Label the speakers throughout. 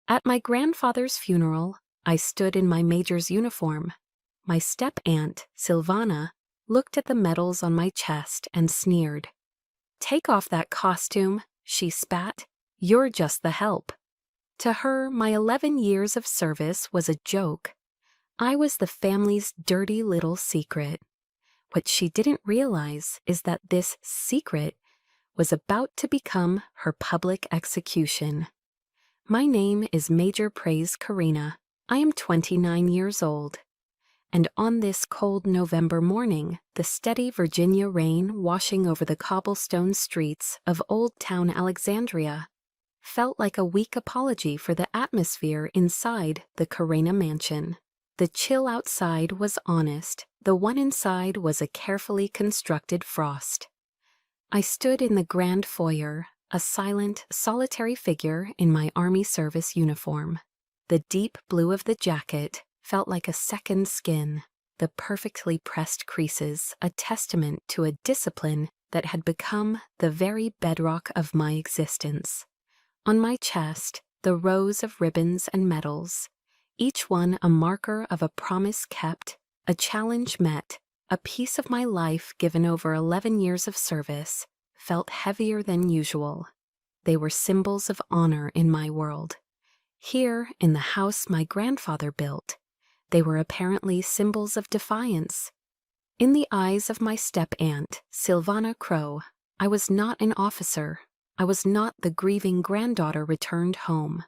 Speaker 1: At my grandfather's funeral, I stood in my major's uniform. My step-aunt, Silvana, looked at the medals on my chest and sneered. "Take off that costume," she spat. "You're just the help." To her, my 11 years of service was a joke. I was the family's dirty little secret. What she didn't realize is that this secret was about to become her public execution. My name is Major Praise Karina. I am 29 years old. And on this cold November morning, the steady Virginia rain washing over the cobblestone streets of Old Town Alexandria felt like a weak apology for the atmosphere inside the Karina mansion. The chill outside was honest, the one inside was a carefully constructed frost. I stood in the grand foyer, a silent, solitary figure in my Army service uniform. The deep blue of the jacket felt like a second skin, the perfectly pressed creases a testament to a discipline that had become the very bedrock of my existence. On my chest, the rows of ribbons and medals, each one a marker of a promise kept, a challenge met, a piece of my life given over 11 years of service, felt heavier than usual. They were symbols of honor in my world. Here, in the house my grandfather built, they were apparently symbols of defiance. In the eyes of my step-aunt, Silvana Crow, I was not an officer. I was not the grieving granddaughter returned home.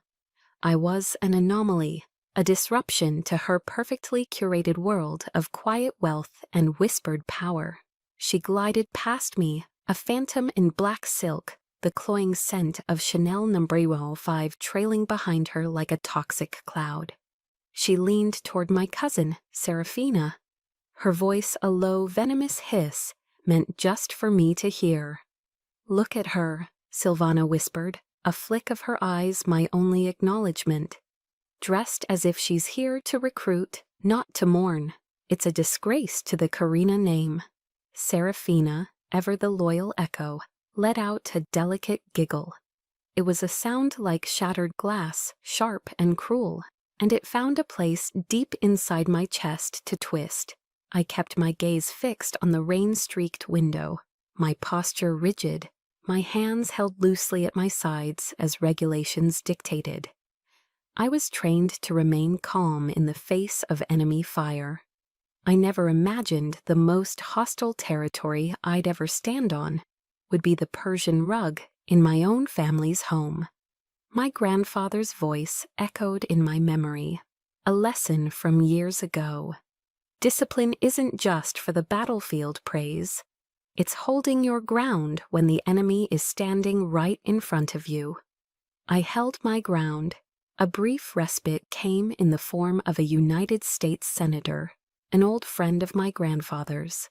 Speaker 1: I was an anomaly, a disruption to her perfectly curated world of quiet wealth and whispered power. She glided past me, a phantom in black silk, the cloying scent of Chanel No. 5 trailing behind her like a toxic cloud. She leaned toward my cousin, Serafina. Her voice a low, venomous hiss meant just for me to hear. "Look at her," Silvana whispered, a flick of her eyes my only acknowledgement. "Dressed as if she's here to recruit, not to mourn. It's a disgrace to the Karina name." Serafina, ever the loyal echo, let out a delicate giggle. It was a sound like shattered glass, sharp and cruel, and it found a place deep inside my chest to twist. I kept my gaze fixed on the rain-streaked window, my posture rigid, my hands held loosely at my sides as regulations dictated. I was trained to remain calm in the face of enemy fire. I never imagined the most hostile territory I'd ever stand on would be the Persian rug in my own family's home. My grandfather's voice echoed in my memory, a lesson from years ago. Discipline isn't just for the battlefield, Praise. It's holding your ground when the enemy is standing right in front of you. I held my ground. A brief respite came in the form of a United States Senator, an old friend of my grandfather's.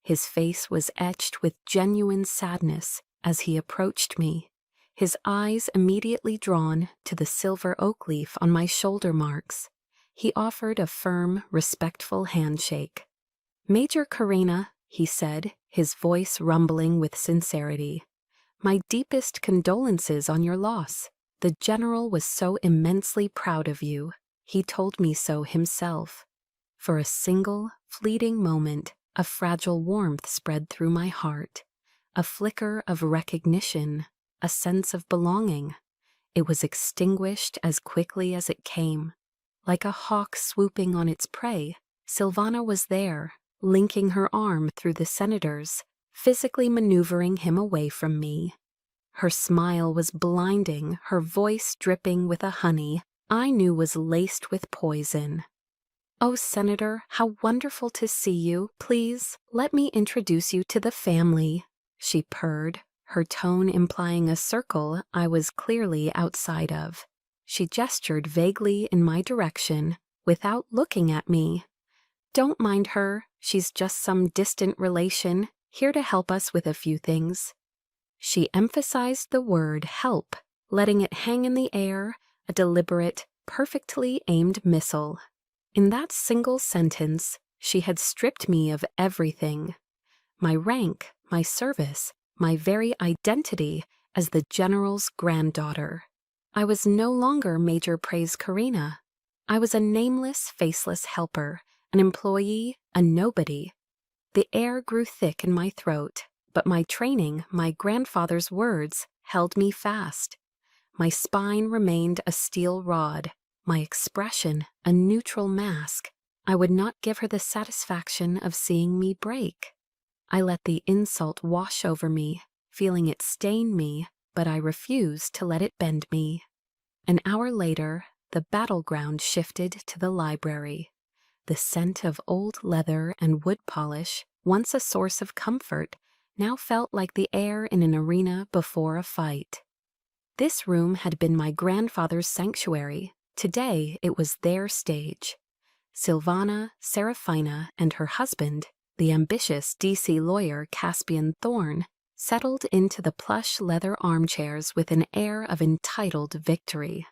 Speaker 1: His face was etched with genuine sadness as he approached me, his eyes immediately drawn to the silver oak leaf on my shoulder marks. He offered a firm, respectful handshake. "Major Karina," he said, his voice rumbling with sincerity, "my deepest condolences on your loss. The general was so immensely proud of you. He told me so himself." For a single, fleeting moment, a fragile warmth spread through my heart, a flicker of recognition, a sense of belonging. It was extinguished as quickly as it came. Like a hawk swooping on its prey, Silvana was there, linking her arm through the senator's, physically maneuvering him away from me. Her smile was blinding, her voice dripping with a honey I knew was laced with poison. "Oh, Senator, how wonderful to see you. Please, let me introduce you to the family," she purred, her tone implying a circle I was clearly outside of. She gestured vaguely in my direction, without looking at me. "Don't mind her, she's just some distant relation, here to help us with a few things." She emphasized the word help, letting it hang in the air, a deliberate, perfectly aimed missile. In that single sentence, she had stripped me of everything. My rank, my service, my very identity as the general's granddaughter. I was no longer Major Praise Karina. I was a nameless, faceless helper, an employee, a nobody. The air grew thick in my throat, but my training, my grandfather's words, held me fast. My spine remained a steel rod, my expression a neutral mask. I would not give her the satisfaction of seeing me break. I let the insult wash over me, feeling it stain me, but I refused to let it bend me. An hour later, the battleground shifted to the library. The scent of old leather and wood polish, once a source of comfort, now felt like the air in an arena before a fight. This room had been my grandfather's sanctuary. Today it was their stage. Silvana, Serafina, and her husband, the ambitious D.C. lawyer Caspian Thorne, settled into the plush leather armchairs with an air of entitled victory.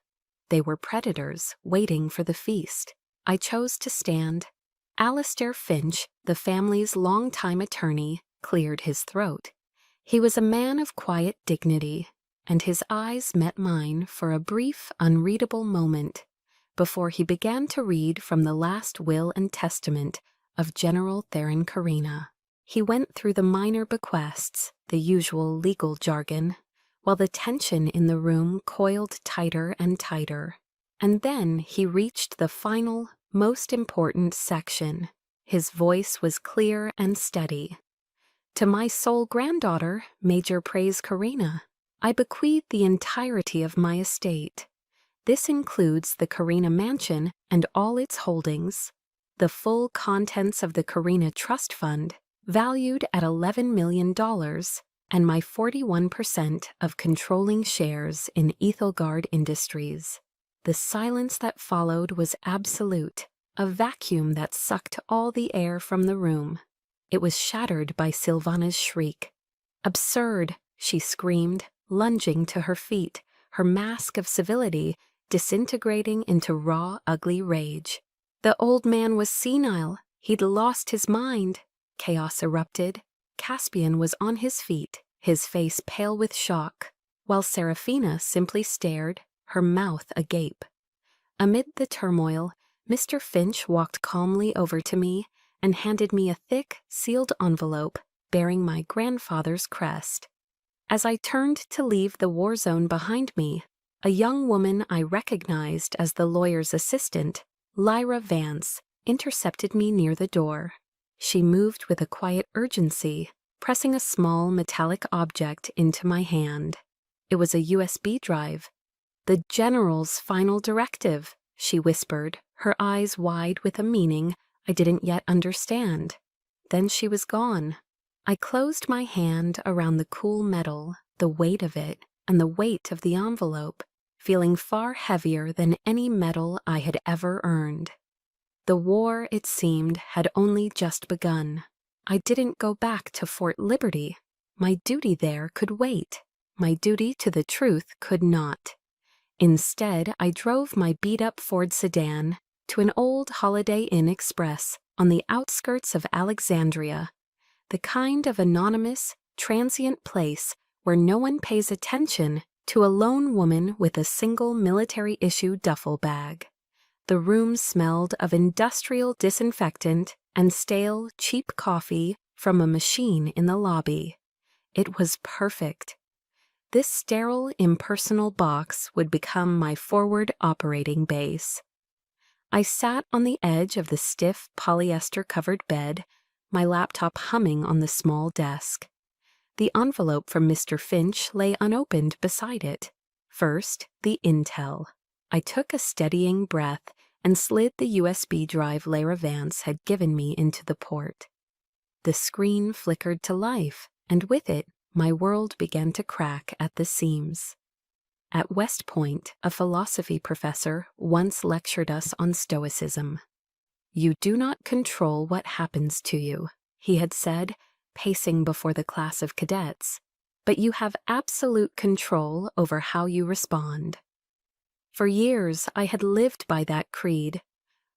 Speaker 1: They were predators waiting for the feast. I chose to stand. Alastair Finch, the family's longtime attorney, cleared his throat. He was a man of quiet dignity, and his eyes met mine for a brief, unreadable moment before he began to read from the last will and testament of General Theron Karina. He went through the minor bequests, the usual legal jargon, while the tension in the room coiled tighter and tighter. And then he reached the final, most important section. His voice was clear and steady. To my sole granddaughter, Major Praise Karina, I bequeath the entirety of my estate. This includes the Karina Mansion and all its holdings, the full contents of the Karina Trust Fund, valued at $11 million, and my 41% of controlling shares in Ethelgard Industries. The silence that followed was absolute, a vacuum that sucked all the air from the room. It was shattered by Silvana's shriek. "Absurd!" she screamed, lunging to her feet, her mask of civility disintegrating into raw, ugly rage. The old man was senile. He'd lost his mind. Chaos erupted. Caspian was on his feet, his face pale with shock, while Serafina simply stared, her mouth agape. Amid the turmoil, Mr. Finch walked calmly over to me and handed me a thick, sealed envelope bearing my grandfather's crest. As I turned to leave the war zone behind me, a young woman I recognized as the lawyer's assistant, Lyra Vance, intercepted me near the door. She moved with a quiet urgency, pressing a small metallic object into my hand. It was a USB drive. "The General's final directive," she whispered, her eyes wide with a meaning I didn't yet understand. Then she was gone. I closed my hand around the cool metal, the weight of it, and the weight of the envelope, feeling far heavier than any medal I had ever earned. The war, it seemed, had only just begun. I didn't go back to Fort Liberty. My duty there could wait. My duty to the truth could not. Instead, I drove my beat-up Ford sedan to an old Holiday Inn Express on the outskirts of Alexandria, the kind of anonymous, transient place where no one pays attention to a lone woman with a single military-issue duffel bag. The room smelled of industrial disinfectant and stale, cheap coffee from a machine in the lobby. It was perfect. This sterile, impersonal box would become my forward operating base. I sat on the edge of the stiff, polyester-covered bed, my laptop humming on the small desk. The envelope from Mr. Finch lay unopened beside it. First, the intel. I took a steadying breath and slid the USB drive Lyra Vance had given me into the port. The screen flickered to life, and with it, my world began to crack at the seams. At West Point, a philosophy professor once lectured us on Stoicism. "You do not control what happens to you," he had said, pacing before the class of cadets, "but you have absolute control over how you respond." For years, I had lived by that creed.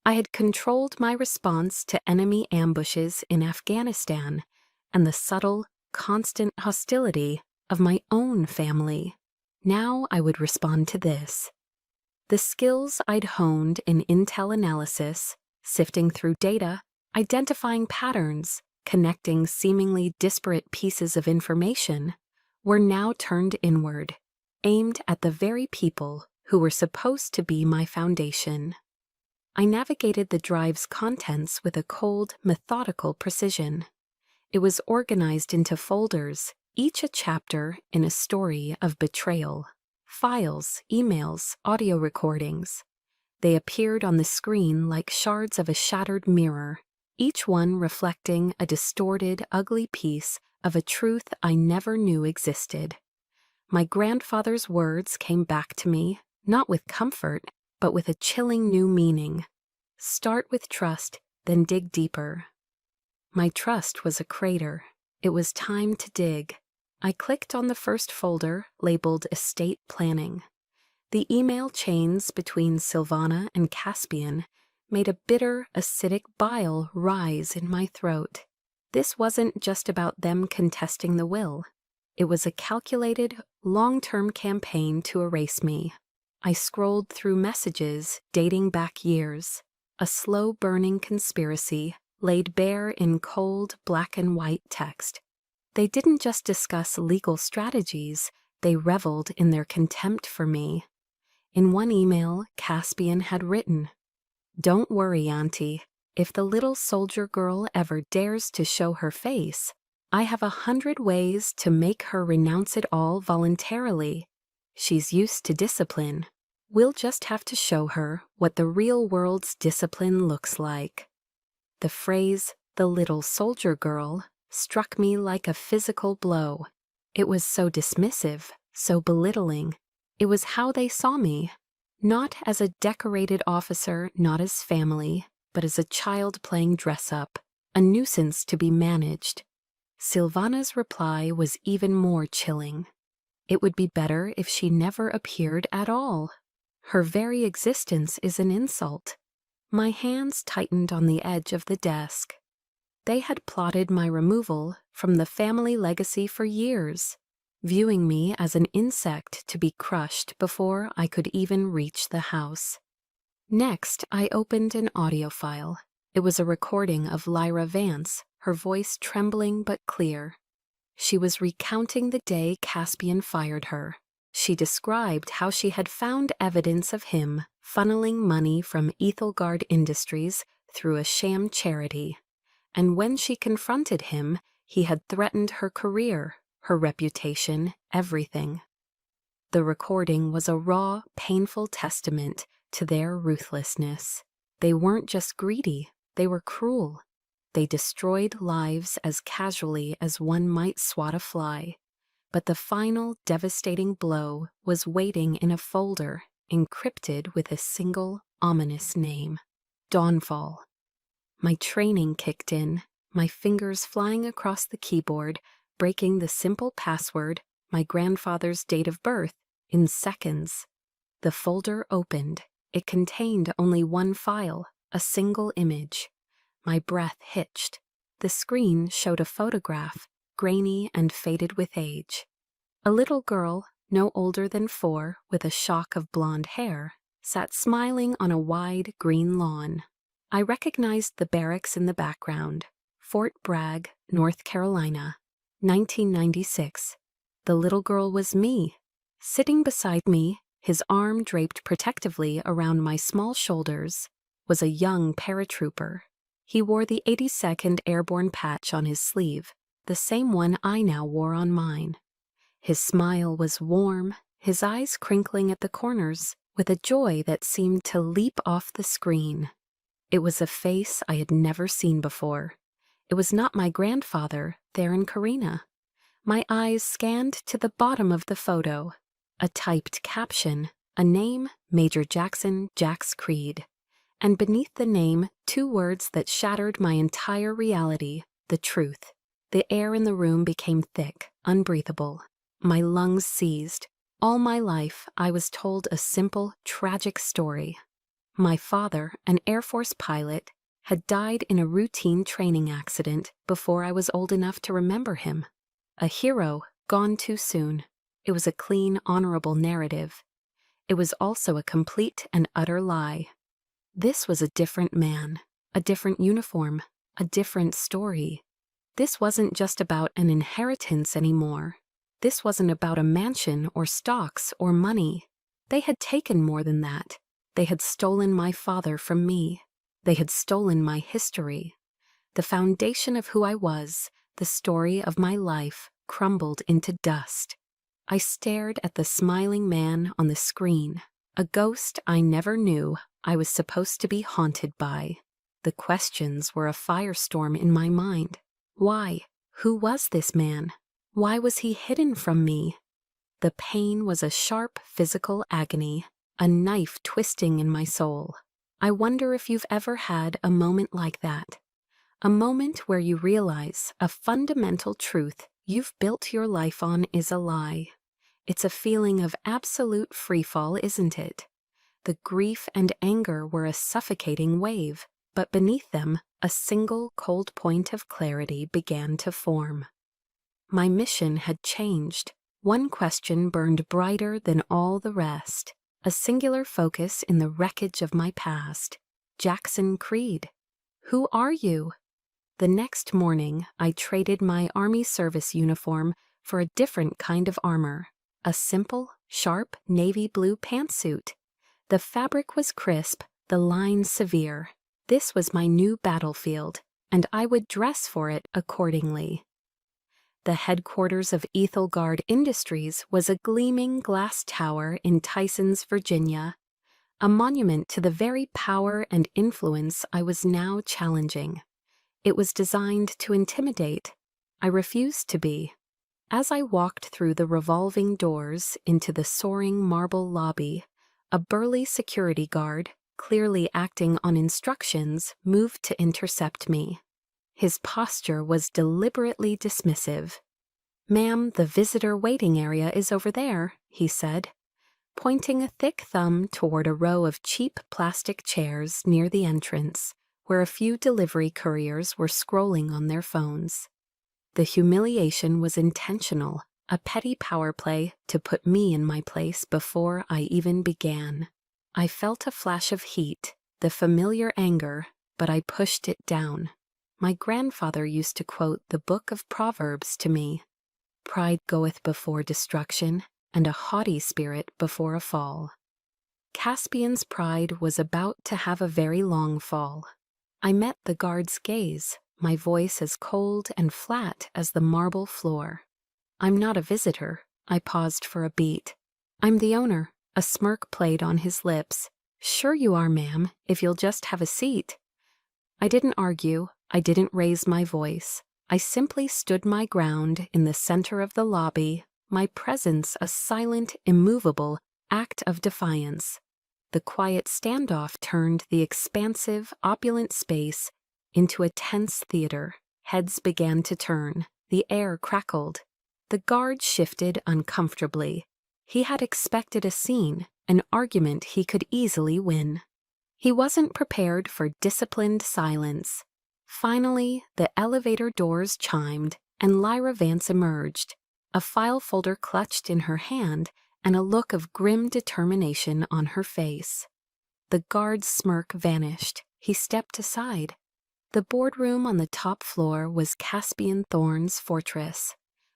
Speaker 1: I had controlled my response to enemy ambushes in Afghanistan and the subtle, constant hostility of my own family. Now I would respond to this. The skills I'd honed in intel analysis, sifting through data, identifying patterns, connecting seemingly disparate pieces of information, were now turned inward, aimed at the very people who were supposed to be my foundation. I navigated the drive's contents with a cold, methodical precision. It was organized into folders, each a chapter in a story of betrayal. Files, emails, audio recordings. They appeared on the screen like shards of a shattered mirror, each one reflecting a distorted, ugly piece of a truth I never knew existed. My grandfather's words came back to me, not with comfort, but with a chilling new meaning. Start with trust, then dig deeper. My trust was a crater. It was time to dig. I clicked on the first folder labeled Estate Planning. The email chains between Silvana and Caspian made a bitter, acidic bile rise in my throat. This wasn't just about them contesting the will. It was a calculated, long-term campaign to erase me. I scrolled through messages dating back years, a slow-burning conspiracy laid bare in cold black and white text. They didn't just discuss legal strategies, they reveled in their contempt for me. In one email, Caspian had written, "Don't worry, Auntie. If the little soldier girl ever dares to show her face, I have 100 ways to make her renounce it all voluntarily. She's used to discipline. We'll just have to show her what the real world's discipline looks like." The phrase, "the little soldier girl," struck me like a physical blow. It was so dismissive, so belittling. It was how they saw me. Not as a decorated officer, not as family, but as a child playing dress-up, a nuisance to be managed. Silvana's reply was even more chilling. It would be better if she never appeared at all. Her very existence is an insult. My hands tightened on the edge of the desk. They had plotted my removal from the family legacy for years, viewing me as an insect to be crushed before I could even reach the house. Next, I opened an audio file. It was a recording of Lyra Vance, her voice trembling but clear. She was recounting the day Caspian fired her. She described how she had found evidence of him funneling money from Ethelgard Industries through a sham charity. And when she confronted him, he had threatened her career, her reputation, everything. The recording was a raw, painful testament to their ruthlessness. They weren't just greedy, they were cruel. They destroyed lives as casually as one might swat a fly. But the final devastating blow was waiting in a folder encrypted with a single ominous name: Dawnfall. My training kicked in, my fingers flying across the keyboard, breaking the simple password, my grandfather's date of birth, in seconds. The folder opened. It contained only one file, a single image. My breath hitched. The screen showed a photograph, grainy and faded with age. A little girl, no older than 4, with a shock of blonde hair, sat smiling on a wide green lawn. I recognized the barracks in the background. Fort Bragg, North Carolina, 1996. The little girl was me. Sitting beside me, his arm draped protectively around my small shoulders, was a young paratrooper. He wore the 82nd Airborne patch on his sleeve, the same one I now wore on mine. His smile was warm, his eyes crinkling at the corners with a joy that seemed to leap off the screen. It was a face I had never seen before. It was not my grandfather, Theron Karina. My eyes scanned to the bottom of the photo. A typed caption, a name, Major Jackson Jax Creed. And beneath the name, 2 words that shattered my entire reality: the truth. The air in the room became thick, unbreathable. My lungs seized. All my life, I was told a simple, tragic story. My father, an Air Force pilot, had died in a routine training accident before I was old enough to remember him. A hero, gone too soon. It was a clean, honorable narrative. It was also a complete and utter lie. This was a different man, a different uniform, a different story. This wasn't just about an inheritance anymore. This wasn't about a mansion or stocks or money. They had taken more than that. They had stolen my father from me. They had stolen my history. The foundation of who I was, the story of my life, crumbled into dust. I stared at the smiling man on the screen, a ghost I never knew I was supposed to be haunted by. The questions were a firestorm in my mind. Why? Who was this man? Why was he hidden from me? The pain was a sharp physical agony, a knife twisting in my soul. I wonder if you've ever had a moment like that. A moment where you realize a fundamental truth you've built your life on is a lie. It's a feeling of absolute freefall, isn't it? The grief and anger were a suffocating wave, but beneath them, a single cold point of clarity began to form. My mission had changed. One question burned brighter than all the rest, a singular focus in the wreckage of my past. Jackson Creed. Who are you? The next morning, I traded my Army service uniform for a different kind of armor, a simple, sharp navy blue pantsuit. The fabric was crisp, the lines severe. This was my new battlefield, and I would dress for it accordingly. The headquarters of Ethelgard Industries was a gleaming glass tower in Tysons, Virginia, a monument to the very power and influence I was now challenging. It was designed to intimidate. I refused to be. As I walked through the revolving doors into the soaring marble lobby, a burly security guard, clearly acting on instructions, moved to intercept me. His posture was deliberately dismissive. "Ma'am, the visitor waiting area is over there," he said, pointing a thick thumb toward a row of cheap plastic chairs near the entrance, where a few delivery couriers were scrolling on their phones. The humiliation was intentional, a petty power play to put me in my place before I even began. I felt a flash of heat, the familiar anger, but I pushed it down. My grandfather used to quote the book of Proverbs to me. Pride goeth before destruction, and a haughty spirit before a fall. Caspian's pride was about to have a very long fall. I met the guard's gaze, my voice as cold and flat as the marble floor. "I'm not a visitor." I paused for a beat. "I'm the owner." A smirk played on his lips. "Sure you are, ma'am, if you'll just have a seat." I didn't argue. I didn't raise my voice. I simply stood my ground in the center of the lobby, my presence a silent, immovable act of defiance. The quiet standoff turned the expansive, opulent space into a tense theater. Heads began to turn. The air crackled. The guard shifted uncomfortably. He had expected a scene, an argument he could easily win. He wasn't prepared for disciplined silence. Finally, the elevator doors chimed, and Lyra Vance emerged, a file folder clutched in her hand and a look of grim determination on her face. The guard's smirk vanished. He stepped aside. The boardroom on the top floor was Caspian Thorne's fortress.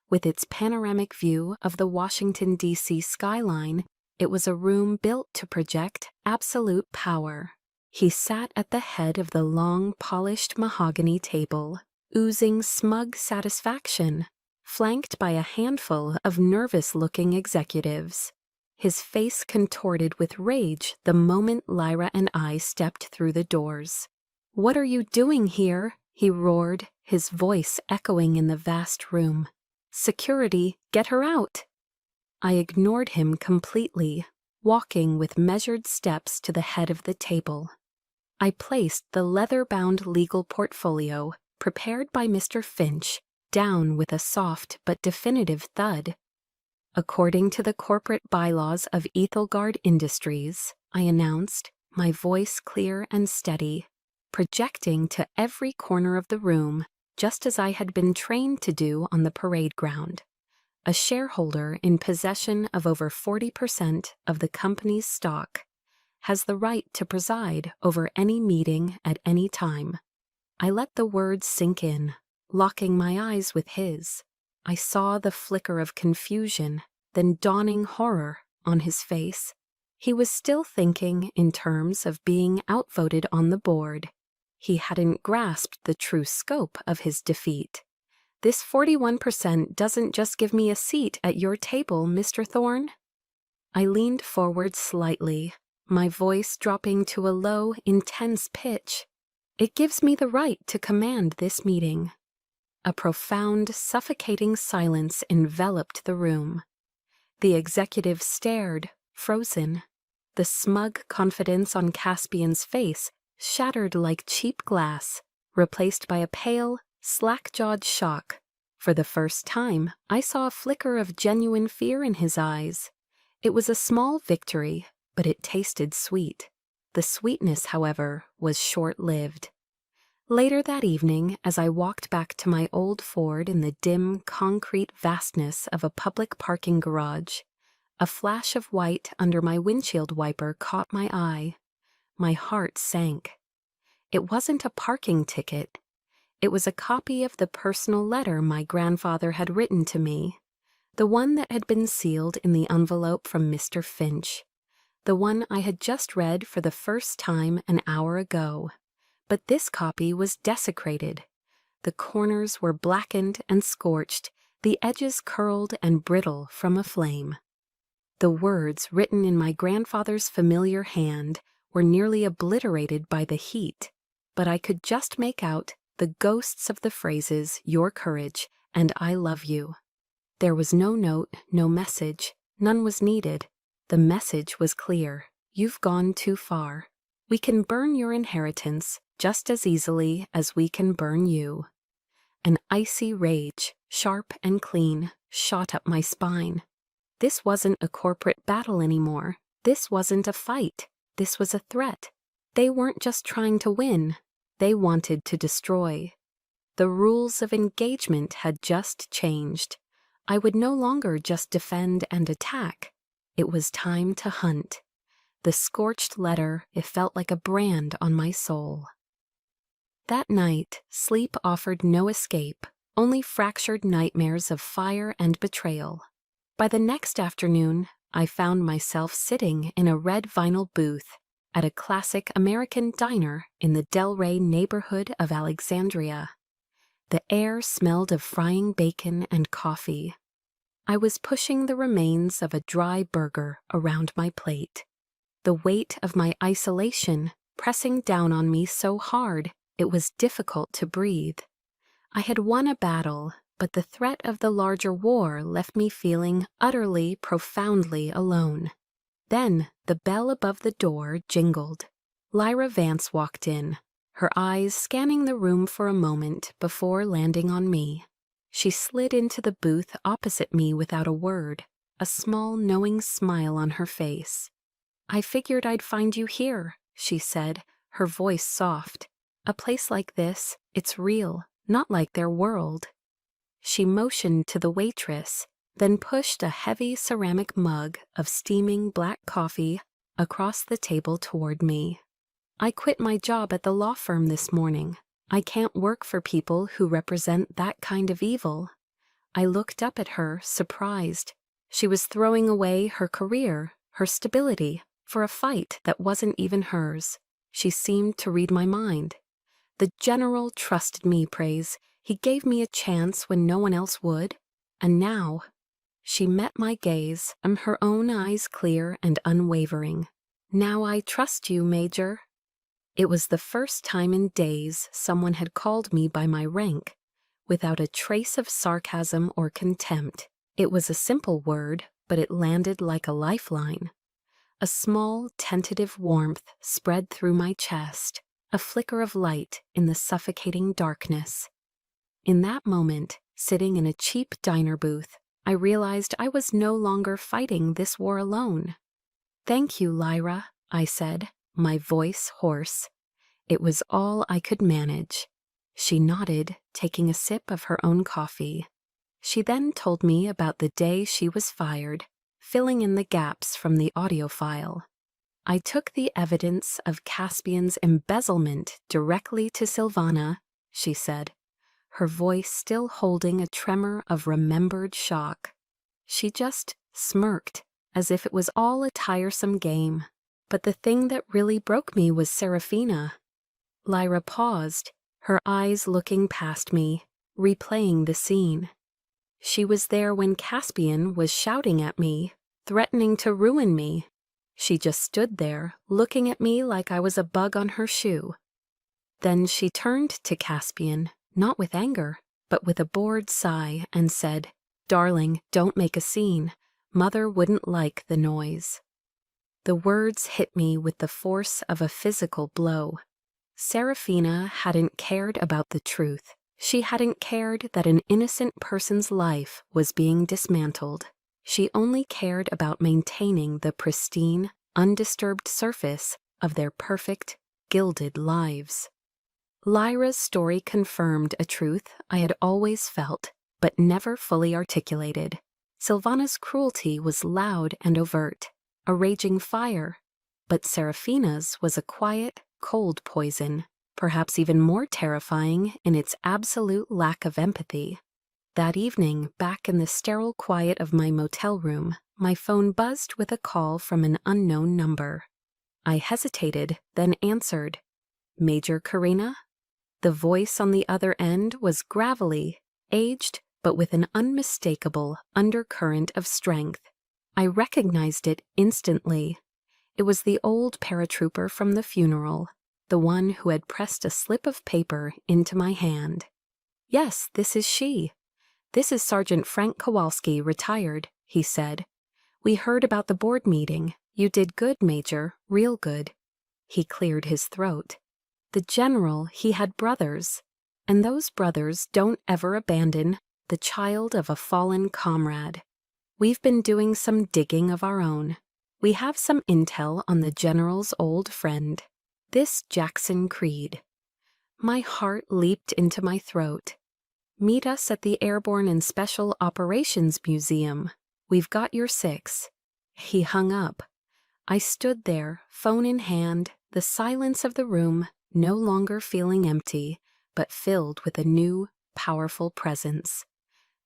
Speaker 1: With its panoramic view of the Washington, D.C. skyline, it was a room built to project absolute power. He sat at the head of the long, polished mahogany table, oozing smug satisfaction, flanked by a handful of nervous-looking executives. His face contorted with rage the moment Lyra and I stepped through the doors. "What are you doing here?" he roared, his voice echoing in the vast room. "Security, get her out!" I ignored him completely, walking with measured steps to the head of the table. I placed the leather-bound legal portfolio, prepared by Mr. Finch, down with a soft but definitive thud. "According to the corporate bylaws of Ethelgard Industries," I announced, my voice clear and steady, projecting to every corner of the room, just as I had been trained to do on the parade ground. a shareholder in possession of over 40% of the company's stock, has the right to preside over any meeting at any time. I let the words sink in, locking my eyes with his. I saw the flicker of confusion, then dawning horror on his face. He was still thinking in terms of being outvoted on the board. He hadn't grasped the true scope of his defeat. This 41% doesn't just give me a seat at your table, Mr. Thorne. I leaned forward slightly, my voice dropping to a low, intense pitch. It gives me the right to command this meeting. A profound, suffocating silence enveloped the room. The executive stared, frozen. The smug confidence on Caspian's face shattered like cheap glass, replaced by a pale, slack-jawed shock. For the first time, I saw a flicker of genuine fear in his eyes. It was a small victory, but it tasted sweet. The sweetness, however, was short-lived. Later that evening, as I walked back to my old Ford in the dim, concrete vastness of a public parking garage, a flash of white under my windshield wiper caught my eye. My heart sank. It wasn't a parking ticket. It was a copy of the personal letter my grandfather had written to me, the one that had been sealed in the envelope from Mr. Finch, the one I had just read for the first time an hour ago. But this copy was desecrated. The corners were blackened and scorched, the edges curled and brittle from a flame. The words written in my grandfather's familiar hand were nearly obliterated by the heat, but I could just make out the ghosts of the phrases, "Your courage," and "I love you." There was no note, no message. None was needed. The message was clear. You've gone too far. We can burn your inheritance just as easily as we can burn you. An icy rage, sharp and clean, shot up my spine. This wasn't a corporate battle anymore. This wasn't a fight. This was a threat. They weren't just trying to win. They wanted to destroy. The rules of engagement had just changed. I would no longer just defend and attack. It was time to hunt. The scorched letter, it felt like a brand on my soul. That night, sleep offered no escape, only fractured nightmares of fire and betrayal. By the next afternoon, I found myself sitting in a red vinyl booth at a classic American diner in the Delray neighborhood of Alexandria. The air smelled of frying bacon and coffee. I was pushing the remains of a dry burger around my plate. The weight of my isolation pressing down on me so hard it was difficult to breathe. I had won a battle, but the threat of the larger war left me feeling utterly, profoundly alone. Then the bell above the door jingled. Lyra Vance walked in, her eyes scanning the room for a moment before landing on me. She slid into the booth opposite me without a word, a small, knowing smile on her face. "I figured I'd find you here," she said, her voice soft. "A place like this, it's real, not like their world." She motioned to the waitress, then pushed a heavy ceramic mug of steaming black coffee across the table toward me. "I quit my job at the law firm this morning. I can't work for people who represent that kind of evil." I looked up at her, surprised. She was throwing away her career, her stability, for a fight that wasn't even hers. She seemed to read my mind. The general trusted me, praise. He gave me a chance when no one else would. And now, she met my gaze, her own eyes clear and unwavering. "Now I trust you, Major." It was the first time in days someone had called me by my rank, without a trace of sarcasm or contempt. It was a simple word, but it landed like a lifeline. A small, tentative warmth spread through my chest, a flicker of light in the suffocating darkness. In that moment, sitting in a cheap diner booth, I realized I was no longer fighting this war alone. "Thank you, Lyra," I said, my voice hoarse. It was all I could manage. She nodded, taking a sip of her own coffee. She then told me about the day she was fired, filling in the gaps from the audio file. I took the evidence of Caspian's embezzlement directly to Silvana, she said, her voice still holding a tremor of remembered shock. She just smirked, as if it was all a tiresome game. But the thing that really broke me was Serafina. Lyra paused, her eyes looking past me, replaying the scene. She was there when Caspian was shouting at me, threatening to ruin me. She just stood there, looking at me like I was a bug on her shoe. Then she turned to Caspian, not with anger, but with a bored sigh, and said, "Darling, don't make a scene. Mother wouldn't like the noise." The words hit me with the force of a physical blow. Serafina hadn't cared about the truth. She hadn't cared that an innocent person's life was being dismantled. She only cared about maintaining the pristine, undisturbed surface of their perfect, gilded lives. Lyra's story confirmed a truth I had always felt, but never fully articulated. Silvana's cruelty was loud and overt, a raging fire, but Serafina's was a quiet, cold poison, perhaps even more terrifying in its absolute lack of empathy. That evening, back in the sterile quiet of my motel room, my phone buzzed with a call from an unknown number. I hesitated, then answered. "Major Karina?" The voice on the other end was gravelly, aged, but with an unmistakable undercurrent of strength. I recognized it instantly. It was the old paratrooper from the funeral, the one who had pressed a slip of paper into my hand. "Yes, this is she. This is Sergeant Frank Kowalski, retired," he said. "We heard about the board meeting. You did good, Major, real good." He cleared his throat. The general, he had brothers, and those brothers don't ever abandon the child of a fallen comrade. We've been doing some digging of our own. We have some intel on the general's old friend, this Jackson Creed. My heart leaped into my throat. "Meet us at the Airborne and Special Operations Museum. We've got your 6. He hung up. I stood there, phone in hand, the silence of the room no longer feeling empty, but filled with a new, powerful presence.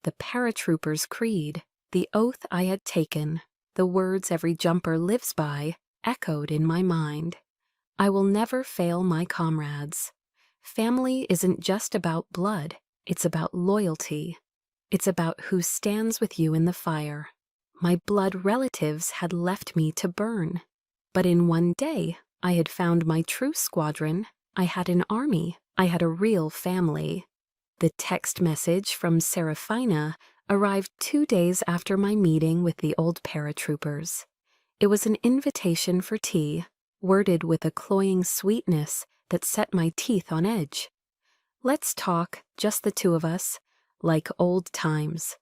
Speaker 1: The paratrooper's creed, the oath I had taken, the words every jumper lives by, echoed in my mind. I will never fail my comrades. Family isn't just about blood, it's about loyalty. It's about who stands with you in the fire. My blood relatives had left me to burn. But in one day, I had found my true squadron. I had an army. I had a real family. The text message from Serafina arrived 2 days after my meeting with the old paratroopers. It was an invitation for tea, worded with a cloying sweetness that set my teeth on edge. "Let's talk, just the two of us, like old times."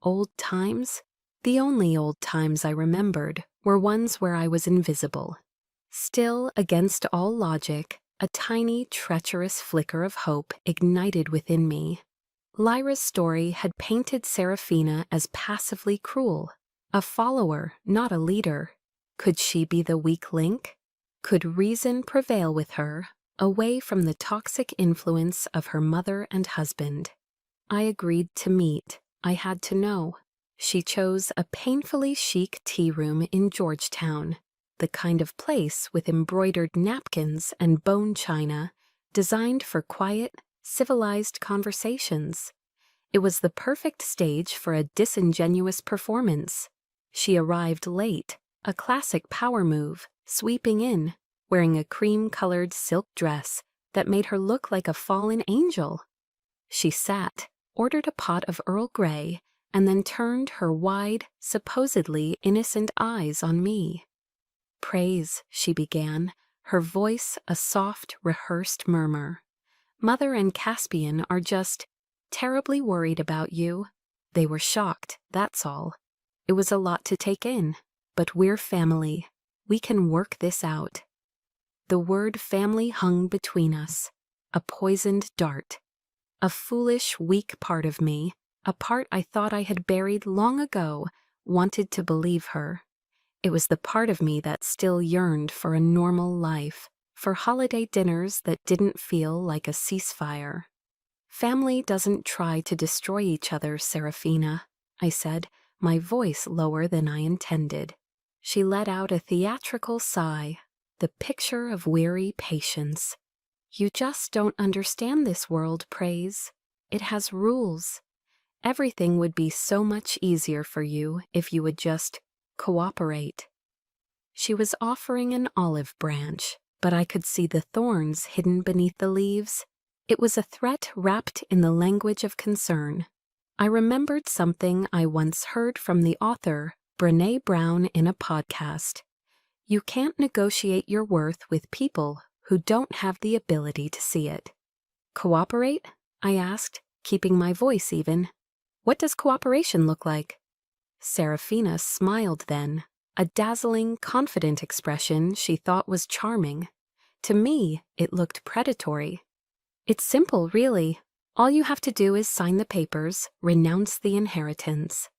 Speaker 1: Old times? The only old times I remembered were ones where I was invisible. Still, against all logic, a tiny, treacherous flicker of hope ignited within me. Lyra's story had painted Serafina as passively cruel, a follower, not a leader. Could she be the weak link? Could reason prevail with her, away from the toxic influence of her mother and husband? I agreed to meet. I had to know. She chose a painfully chic tea room in Georgetown, the kind of place with embroidered napkins and bone china, designed for quiet, civilized conversations. It was the perfect stage for a disingenuous performance. She arrived late, a classic power move, sweeping in, wearing a cream-colored silk dress that made her look like a fallen angel. She sat, ordered a pot of Earl Grey, and then turned her wide, supposedly innocent eyes on me. "Praise," she began, her voice a soft, rehearsed murmur. "Mother and Caspian are just terribly worried about you. They were shocked, that's all. It was a lot to take in, but we're family. We can work this out." The word family hung between us, a poisoned dart. A foolish, weak part of me, a part I thought I had buried long ago, wanted to believe her. It was the part of me that still yearned for a normal life, for holiday dinners that didn't feel like a ceasefire. Family doesn't try to destroy each other, Serafina, I said, my voice lower than I intended. She let out a theatrical sigh, the picture of weary patience. You just don't understand this world, Praise. It has rules. Everything would be so much easier for you if you would just cooperate. She was offering an olive branch, but I could see the thorns hidden beneath the leaves. It was a threat wrapped in the language of concern. I remembered something I once heard from the author, Brené Brown, in a podcast. You can't negotiate your worth with people who don't have the ability to see it. Cooperate? I asked, keeping my voice even. What does cooperation look like? Serafina smiled then, a dazzling, confident expression she thought was charming. To me, it looked predatory. It's simple, really. All you have to do is sign the papers, renounce the inheritance.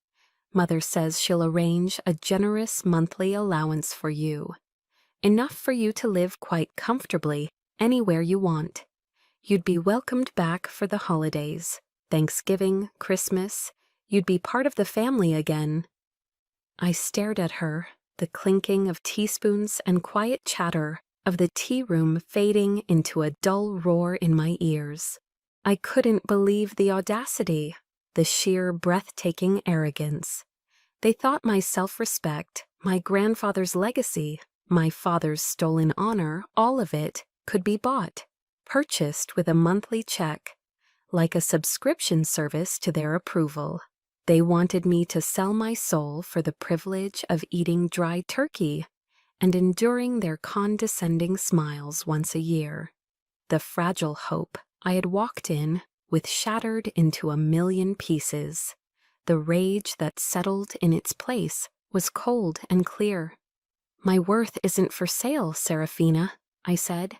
Speaker 1: Mother says she'll arrange a generous monthly allowance for you. Enough for you to live quite comfortably anywhere you want. You'd be welcomed back for the holidays, Thanksgiving, Christmas. You'd be part of the family again. I stared at her, the clinking of teaspoons and quiet chatter of the tea room fading into a dull roar in my ears. I couldn't believe the audacity, the sheer breathtaking arrogance. They thought my self-respect, my grandfather's legacy, my father's stolen honor, all of it could be bought, purchased with a monthly check, like a subscription service to their approval. They wanted me to sell my soul for the privilege of eating dry turkey and enduring their condescending smiles once a year. The fragile hope I had walked in with shattered into a million pieces. The rage that settled in its place was cold and clear. My worth isn't for sale, Serafina, I said.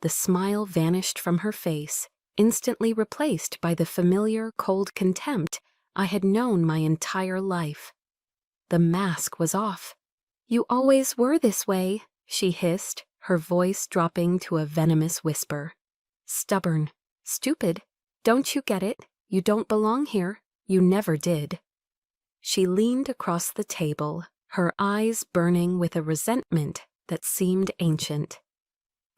Speaker 1: The smile vanished from her face, instantly replaced by the familiar cold contempt I had known my entire life. The mask was off. You always were this way, she hissed, her voice dropping to a venomous whisper. Stubborn, stupid. Don't you get it? You don't belong here. You never did. She leaned across the table, her eyes burning with a resentment that seemed ancient.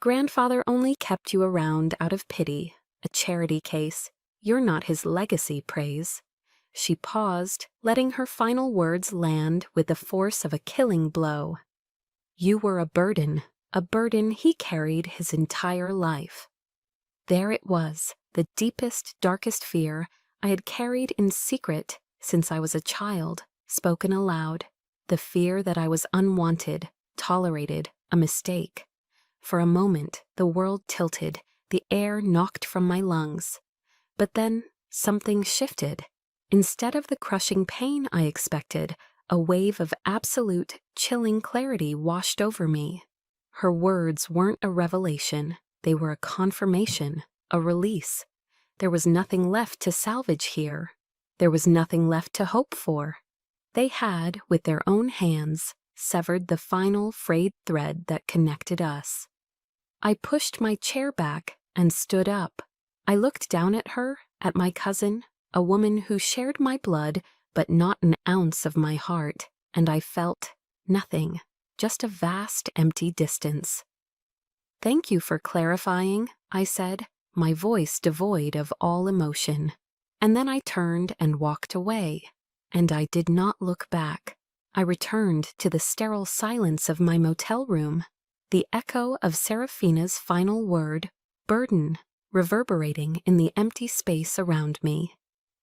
Speaker 1: Grandfather only kept you around out of pity, a charity case. You're not his legacy, Praise. She paused, letting her final words land with the force of a killing blow. You were a burden he carried his entire life. There it was, the deepest, darkest fear I had carried in secret since I was a child, spoken aloud, the fear that I was unwanted, tolerated, a mistake. For a moment, the world tilted, the air knocked from my lungs. But then something shifted. Instead of the crushing pain I expected, a wave of absolute, chilling clarity washed over me. Her words weren't a revelation, they were a confirmation, a release. There was nothing left to salvage here. There was nothing left to hope for. They had, with their own hands, severed the final frayed thread that connected us. I pushed my chair back and stood up. I looked down at her, at my cousin, a woman who shared my blood but not an ounce of my heart, and I felt nothing, just a vast empty distance. Thank you for clarifying, I said, my voice devoid of all emotion. And then I turned and walked away, and I did not look back. I returned to the sterile silence of my motel room, the echo of Serafina's final word, burden, reverberating in the empty space around me.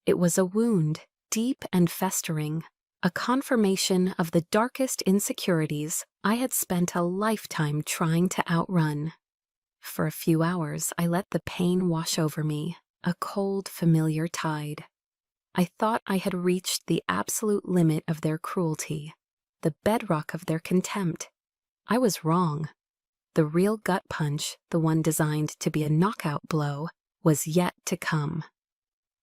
Speaker 1: It was a wound, deep and festering, a confirmation of the darkest insecurities I had spent a lifetime trying to outrun. For a few hours, I let the pain wash over me, a cold, familiar tide. I thought I had reached the absolute limit of their cruelty, the bedrock of their contempt. I was wrong. The real gut punch, the one designed to be a knockout blow, was yet to come.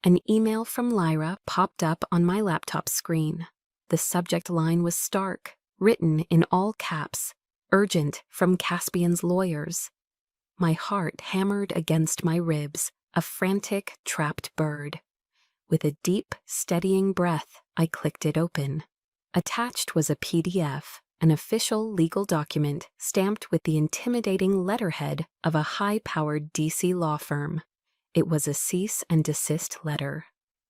Speaker 1: An email from Lyra popped up on my laptop screen. The subject line was stark, written in all caps, urgent from Caspian's lawyers. My heart hammered against my ribs, a frantic, trapped bird. With a deep, steadying breath, I clicked it open. Attached was a PDF, an official legal document stamped with the intimidating letterhead of a high-powered DC law firm. It was a cease and desist letter.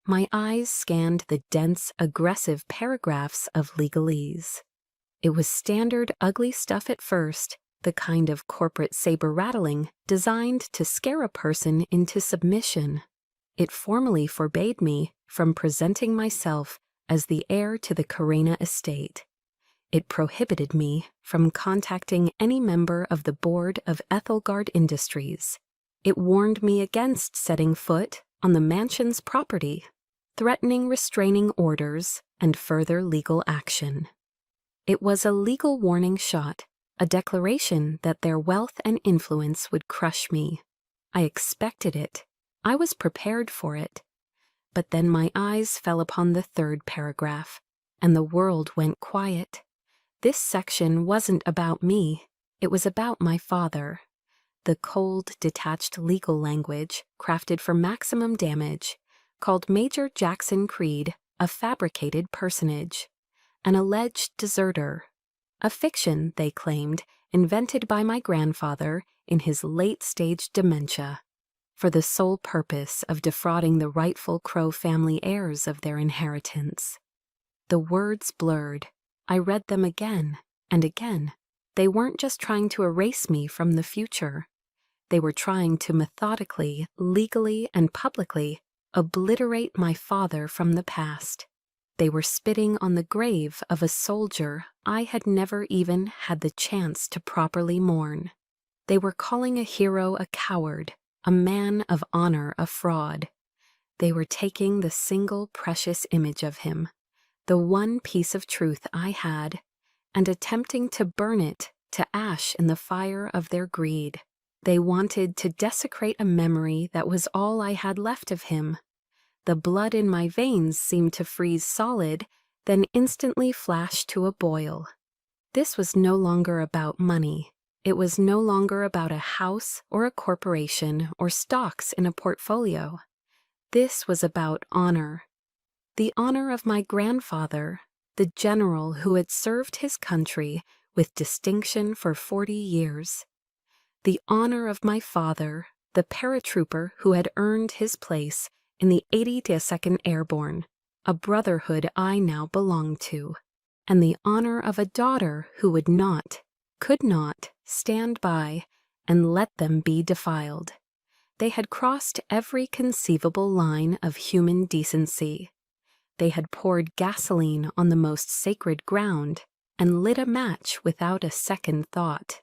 Speaker 1: My eyes scanned the dense, aggressive paragraphs of legalese. It was standard, ugly stuff at first, the kind of corporate saber-rattling designed to scare a person into submission. It formally forbade me from presenting myself as the heir to the Carena estate. It prohibited me from contacting any member of the board of Ethelgard Industries. It warned me against setting foot on the mansion's property, threatening restraining orders and further legal action. It was a legal warning shot, a declaration that their wealth and influence would crush me. I expected it. I was prepared for it. But then my eyes fell upon the third paragraph, and the world went quiet. This section wasn't about me. It was about my father. The cold, detached legal language, crafted for maximum damage, called Major Jackson Creed a fabricated personage, an alleged deserter, a fiction, they claimed, invented by my grandfather in his late-stage dementia, for the sole purpose of defrauding the rightful Crow family heirs of their inheritance. The words blurred. I read them again and again. They weren't just trying to erase me from the future. They were trying to methodically, legally, and publicly obliterate my father from the past. They were spitting on the grave of a soldier I had never even had the chance to properly mourn. They were calling a hero a coward, a man of honor a fraud. They were taking the single precious image of him, the one piece of truth I had, and attempting to burn it to ash in the fire of their greed. They wanted to desecrate a memory that was all I had left of him. The blood in my veins seemed to freeze solid, then instantly flash to a boil. This was no longer about money. It was no longer about a house or a corporation or stocks in a portfolio. This was about honor. The honor of my grandfather, the general who had served his country with distinction for 40 years. The honor of my father, the paratrooper who had earned his place in the 82nd Airborne, a brotherhood I now belonged to, and the honor of a daughter who would not, could not, stand by and let them be defiled. They had crossed every conceivable line of human decency. They had poured gasoline on the most sacred ground and lit a match without a second thought.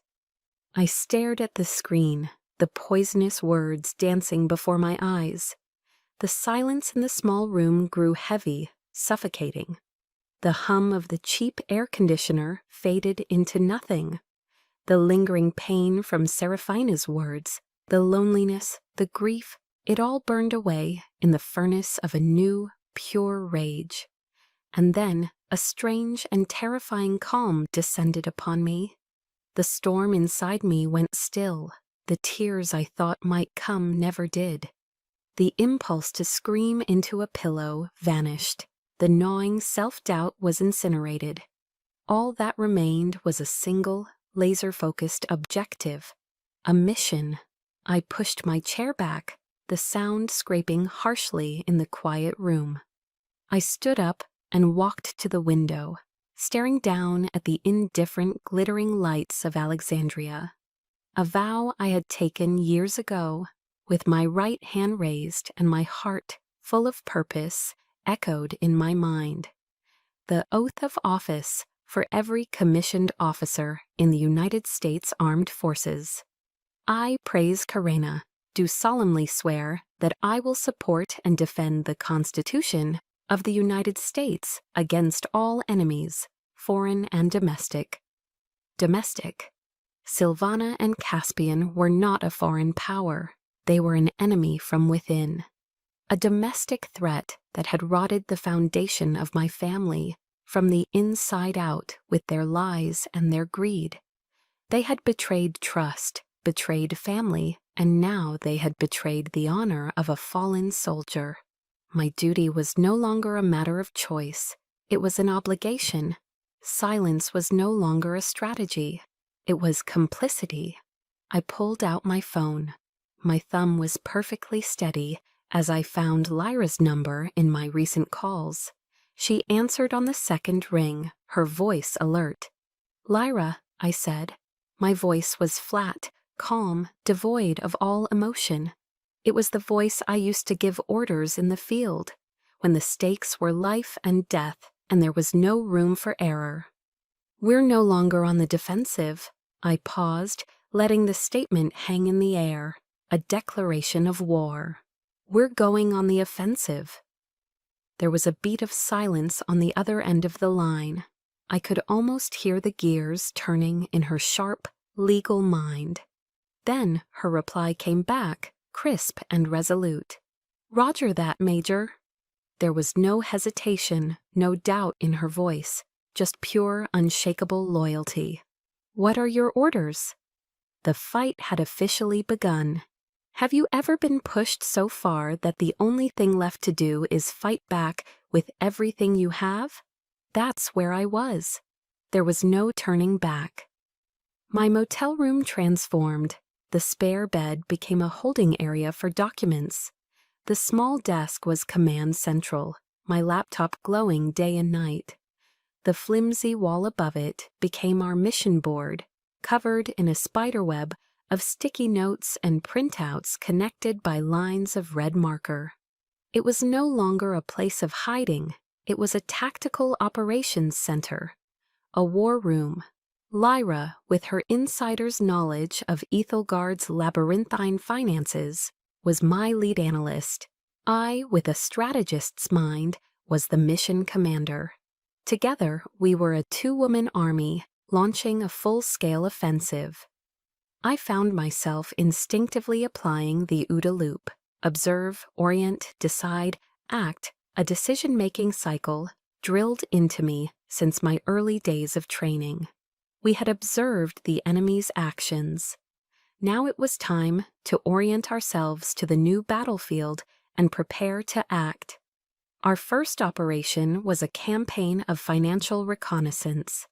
Speaker 1: I stared at the screen, the poisonous words dancing before my eyes. The silence in the small room grew heavy, suffocating. The hum of the cheap air conditioner faded into nothing. The lingering pain from Seraphina's words, the loneliness, the grief, it all burned away in the furnace of a new, pure rage. And then a strange and terrifying calm descended upon me. The storm inside me went still. The tears I thought might come never did. The impulse to scream into a pillow vanished. The gnawing self-doubt was incinerated. All that remained was a single, laser-focused objective, a mission. I pushed my chair back, the sound scraping harshly in the quiet room. I stood up and walked to the window, staring down at the indifferent, glittering lights of Alexandria. A vow I had taken years ago, with my right hand raised and my heart full of purpose, echoed in my mind. The oath of office for every commissioned officer in the United States Armed Forces. I, Praise Carena, do solemnly swear that I will support and defend the Constitution of the United States against all enemies, foreign and domestic. Domestic. Silvana and Caspian were not a foreign power. They were an enemy from within. a domestic threat that had rotted the foundation of my family from the inside out with their lies and their greed. They had betrayed trust, betrayed family, and now they had betrayed the honor of a fallen soldier. My duty was no longer a matter of choice. It was an obligation. Silence was no longer a strategy. It was complicity. I pulled out my phone. My thumb was perfectly steady as I found Lyra's number in my recent calls. She answered on the second ring, her voice alert. "Lyra," I said. My voice was flat, calm, devoid of all emotion. It was the voice I used to give orders in the field, when the stakes were life and death and there was no room for error. "We're no longer on the defensive." I paused, letting the statement hang in the air, a declaration of war. "We're going on the offensive." There was a beat of silence on the other end of the line. I could almost hear the gears turning in her sharp, legal mind. Then her reply came back, crisp and resolute. "Roger that, Major." There was no hesitation, no doubt in her voice, just pure, unshakable loyalty. "What are your orders?" The fight had officially begun. Have you ever been pushed so far that the only thing left to do is fight back with everything you have? That's where I was. There was no turning back. My motel room transformed. The spare bed became a holding area for documents. The small desk was command central, my laptop glowing day and night. The flimsy wall above it became our mission board, covered in a spiderweb of sticky notes and printouts connected by lines of red marker. It was no longer a place of hiding. It was a tactical operations center, a war room. Lyra, with her insider's knowledge of Ethelgard's labyrinthine finances, was my lead analyst. I, with a strategist's mind, was the mission commander. Together, we were a two-woman army launching a full-scale offensive. I found myself instinctively applying the OODA loop: observe, orient, decide, act, a decision-making cycle drilled into me since my early days of training. We had observed the enemy's actions. Now it was time to orient ourselves to the new battlefield and prepare to act. Our first operation was a campaign of financial reconnaissance.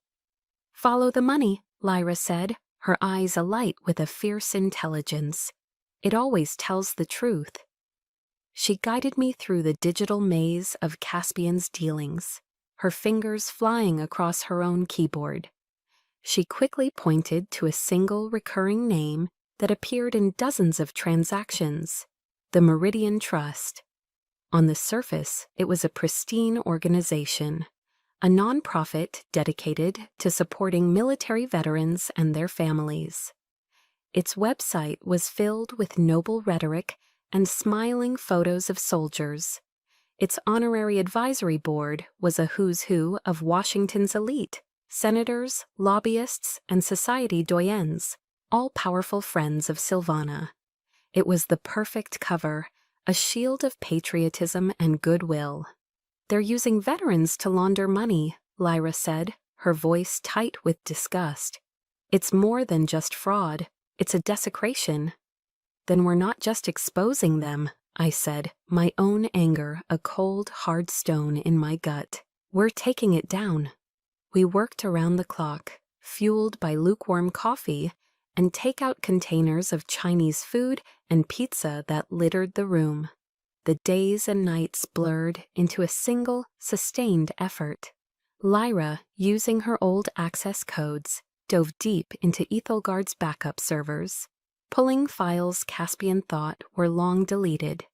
Speaker 1: "Follow the money," Lyra said, her eyes alight with a fierce intelligence. "It always tells the truth." She guided me through the digital maze of Caspian's dealings, her fingers flying across her own keyboard. She quickly pointed to a single recurring name that appeared in dozens of transactions: the Meridian Trust. On the surface, it was a pristine organization, a nonprofit dedicated to supporting military veterans and their families. Its website was filled with noble rhetoric and smiling photos of soldiers. Its honorary advisory board was a who's who of Washington's elite: senators, lobbyists, and society doyens, all powerful friends of Silvana. It was the perfect cover, a shield of patriotism and goodwill. "They're using veterans to launder money," Lyra said, her voice tight with disgust. "It's more than just fraud. It's a desecration." "Then we're not just exposing them," I said, my own anger a cold, hard stone in my gut. "We're taking it down." We worked around the clock, fueled by lukewarm coffee and take-out containers of Chinese food and pizza that littered the room. The days and nights blurred into a single, sustained effort. Lyra, using her old access codes, dove deep into Ethelgard's backup servers, pulling files Caspian thought were long deleted.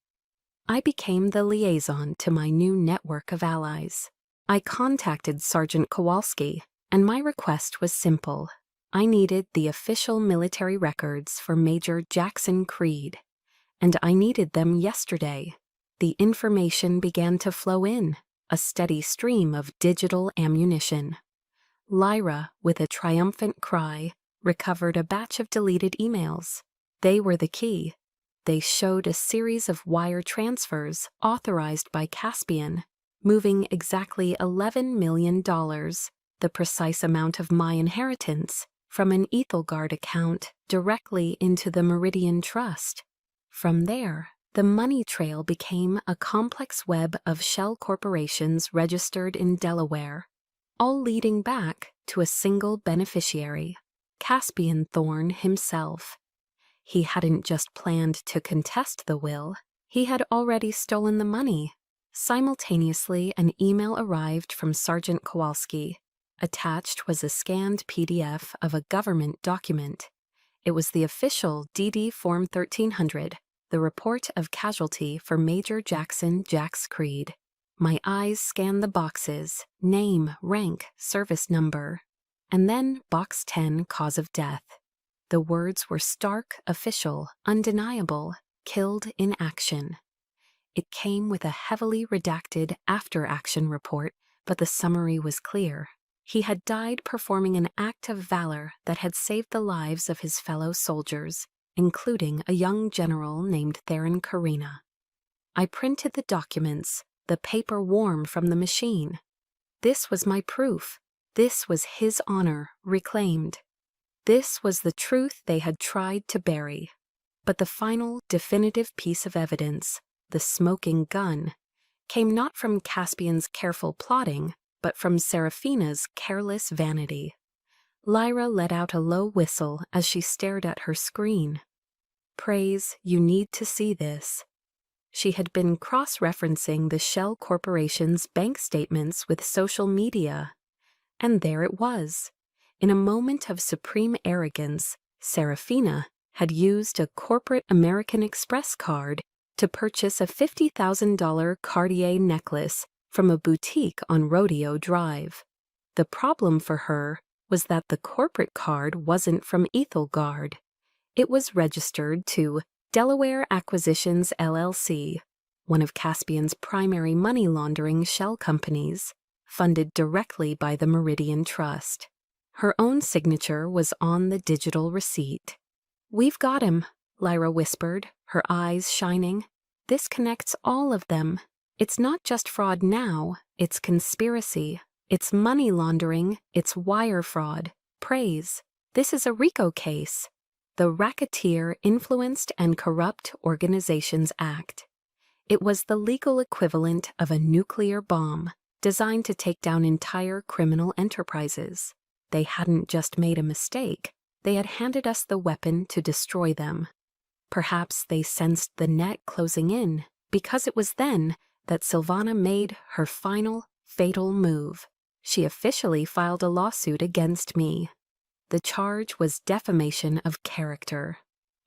Speaker 1: I became the liaison to my new network of allies. I contacted Sergeant Kowalski, and my request was simple. I needed the official military records for Major Jackson Creed, and I needed them yesterday. The information began to flow in, a steady stream of digital ammunition. Lyra, with a triumphant cry, recovered a batch of deleted emails. They were the key. They showed a series of wire transfers authorized by Caspian, moving exactly $11 million, the precise amount of my inheritance, from an Ethelgard account directly into the Meridian Trust. From there, the money trail became a complex web of shell corporations registered in Delaware, all leading back to a single beneficiary, Caspian Thorne himself. He hadn't just planned to contest the will, he had already stolen the money. Simultaneously, an email arrived from Sergeant Kowalski. Attached was a scanned PDF of a government document. It was the official DD Form 1300, the report of casualty for Major Jackson Jax Creed. My eyes scanned the boxes: name, rank, service number, and then box 10, cause of death. The words were stark, official, undeniable: killed in action. It came with a heavily redacted after-action report, but the summary was clear. He had died performing an act of valor that had saved the lives of his fellow soldiers, including a young general named Theron Karina. I printed the documents, the paper warm from the machine. This was my proof. This was his honor, reclaimed. This was the truth they had tried to bury. But the final, definitive piece of evidence, the smoking gun, came not from Caspian's careful plotting, but from Seraphina's careless vanity. Lyra let out a low whistle as she stared at her screen. Praise, you need to see this. She had been cross-referencing the Shell Corporation's bank statements with social media. And there it was. In a moment of supreme arrogance, Seraphina had used a corporate American Express card to purchase a $50,000 Cartier necklace from a boutique on Rodeo Drive. The problem for her was that the corporate card wasn't from Ethelgard. It was registered to Delaware Acquisitions LLC, one of Caspian's primary money laundering shell companies, funded directly by the Meridian Trust. Her own signature was on the digital receipt. "We've got him," Lyra whispered, her eyes shining. "This connects all of them. It's not just fraud now, it's conspiracy. It's money laundering, it's wire fraud. Praise. This is a RICO case. The Racketeer Influenced and Corrupt Organizations Act. It was the legal equivalent of a nuclear bomb, designed to take down entire criminal enterprises. They hadn't just made a mistake, they had handed us the weapon to destroy them. Perhaps they sensed the net closing in, because it was then that Silvana made her final, fatal move. She officially filed a lawsuit against me. The charge was defamation of character.